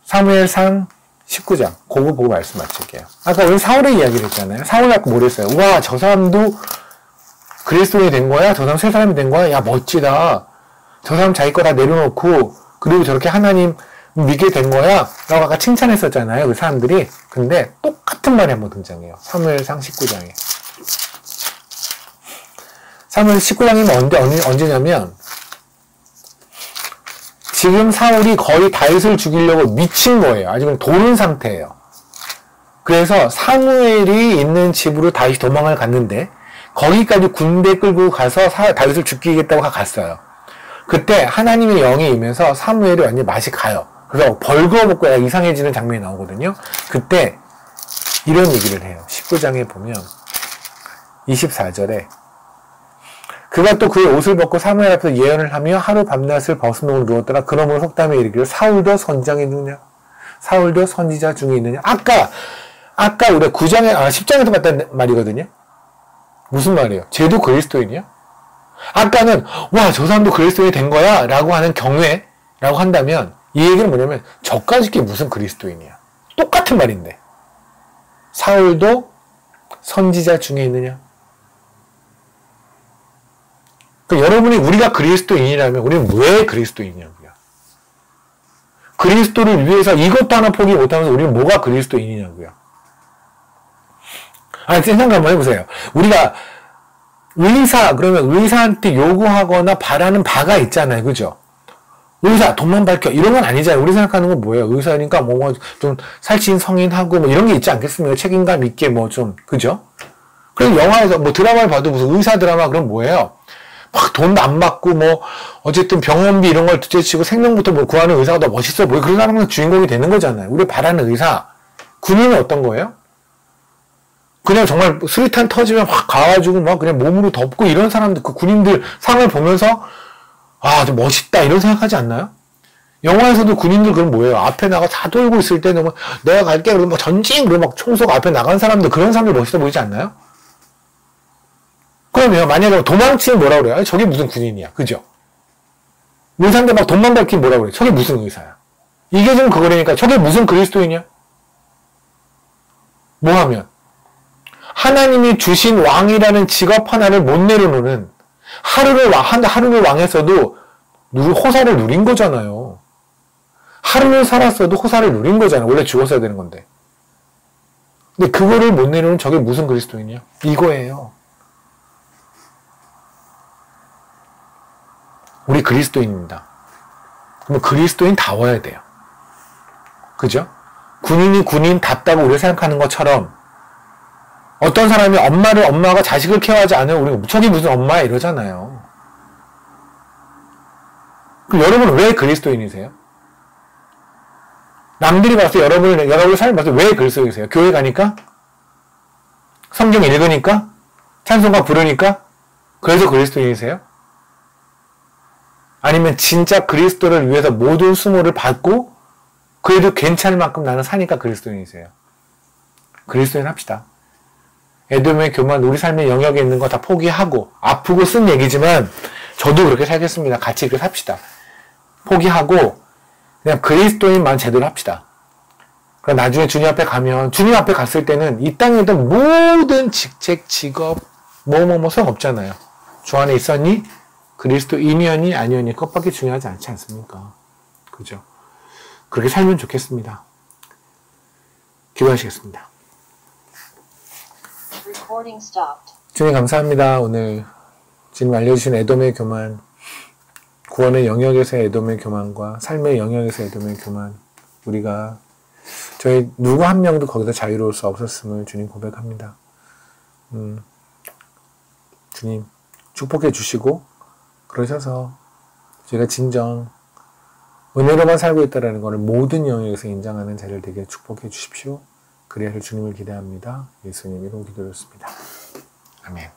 사무엘상 19장 그거 보고 말씀 마칠게요. 아까 우리 사울의 이야기를 했잖아요. 사울 갖고 뭘 했어요? 와, 저 사람도 그리스도인이 된 거야? 저 사람 새 사람이 된 거야? 야, 멋지다. 저 사람 자기 거 다 내려놓고 그리고 저렇게 하나님 믿게 된 거야? 라고 아까 칭찬했었잖아요. 그 사람들이. 근데 똑같은 말이 한번 등장해요. 사무엘상 19장에. 사무엘 19장이면 언제냐면 지금 사울이 거의 다윗을 죽이려고 미친 거예요. 아직은 도는 상태예요. 그래서 사무엘이 있는 집으로 다윗이 도망을 갔는데 거기까지 군대 끌고 가서 다윗을 죽이겠다고 갔어요. 그때 하나님의 영이 임해서 사무엘이 완전히 맛이 가요. 그래서 벌거벗고 이상해지는 장면이 나오거든요. 그때 이런 얘기를 해요. 19장에 보면 24절에 그가 또 그의 옷을 벗고 사무엘 앞에서 예언을 하며 하루 밤낮을 벗으므로 누웠더라. 그러므로 속담에 이르기를 사울도 선지자가 있느냐? 사울도 선지자 중에 있느냐? 아까 우리가 10장에서 봤던 말이거든요. 무슨 말이에요? 쟤도 그리스도인이야? 아까는 와, 저 사람도 그리스도인이 된 거야 라고 하는 경외라고 한다면 이 얘기는 뭐냐면 저까지 게 무슨 그리스도인이야? 똑같은 말인데 사울도 선지자 중에 있느냐? 그러니까 여러분이 우리가 그리스도인이라면 우리는 왜 그리스도인이냐고요. 그리스도를 위해서 이것도 하나 포기 못하면서 우리는 뭐가 그리스도인이냐고요. 생각 한번 해보세요. 우리가 그러면 의사한테 요구하거나 바라는 바가 있잖아요. 그죠? 의사, 돈만 밝혀. 이런 건 아니잖아요. 우리 생각하는 건 뭐예요? 의사니까 좀 살찐 성인하고 이런 게 있지 않겠습니까? 책임감 있게 그죠? 그럼 영화에서 드라마를 봐도 무슨 의사 드라마 그럼 뭐예요? 막 돈도 안 받고 어쨌든 병원비 이런 걸 둘째치고 생명부터 구하는 의사가 더 멋있어 보여. 그런 사람은 주인공이 되는 거잖아요. 우리 바라는 의사. 군인은 어떤 거예요? 그냥 정말 수리탄 터지면 확 가가지고 그냥 몸으로 덮고 이런 사람들, 그 군인들 상을 보면서 좀 멋있다 이런 생각하지 않나요? 영화에서도 군인들 그럼 뭐예요? 앞에 나가 다 돌고 있을 때는 내가 갈게 그러면 전진 그러면 총쏘고 앞에 나간 사람들 그런 사람들 멋있어 보이지 않나요? 그러면 만약에 도망치면 뭐라 그래요? 저게 무슨 군인이야. 그죠? 의사인데 돈만 밝히면 뭐라 그래요? 저게 무슨 의사야. 이게 좀 그거라니까 저게 무슨 그리스도인이야? 뭐하면? 하나님이 주신 왕이라는 직업 하나를 못 내려놓는 하루를 왕했어도 호사를 누린 거잖아요. 하루를 살았어도 호사를 누린 거잖아요. 원래 죽었어야 되는 건데. 근데 그거를 못 내려놓는 저게 무슨 그리스도인이야? 이거예요. 우리 그리스도인입니다. 그러면 그리스도인다워야 돼요. 그죠? 군인이 군인답다고 우리가 생각하는 것처럼 어떤 사람이 엄마가 자식을 케어하지 않으면 우리가 저게 무슨 엄마야 이러잖아요. 그럼 여러분은 왜 그리스도인이세요? 남들이 봤을 때 여러분의 삶을 봤을 때 왜 그리스도인이세요? 교회 가니까? 성경 읽으니까? 찬송가 부르니까? 그래서 그리스도인이세요? 아니면 진짜 그리스도를 위해서 모든 수모를 받고 그래도 괜찮을 만큼 나는 사니까 그리스도인이세요? 그리스도인 합시다. 에돔의 교만, 우리 삶의 영역에 있는 거 다 포기하고, 아프고 쓴 얘기지만 저도 그렇게 살겠습니다. 같이 그렇게 삽시다. 포기하고 그냥 그리스도인만 제대로 합시다. 그럼 나중에 주님 앞에 가면, 주님 앞에 갔을 때는 이 땅에 있던 모든 직책, 직업, 소용없잖아요. 주 안에 있었니? 그리스도인이었니? 아니었니? 그것밖에 중요하지 않지 않습니까? 그죠? 그렇게 살면 좋겠습니다. 기도하시겠습니다. 주님 감사합니다. 오늘 주님 알려주신 에돔의 교만, 구원의 영역에서의 에돔의 교만과 삶의 영역에서의 에돔의 교만, 우리가 저희 누구 한 명도 거기서 자유로울 수 없었음을 주님 고백합니다. 주님 축복해 주시고 그러셔서 저희가 진정 은혜로만 살고 있다는 것을 모든 영역에서 인정하는 자를 되게 축복해 주십시오. 그래야 할 주님을 기대합니다. 예수님 이름 기도드렸습니다. 아멘.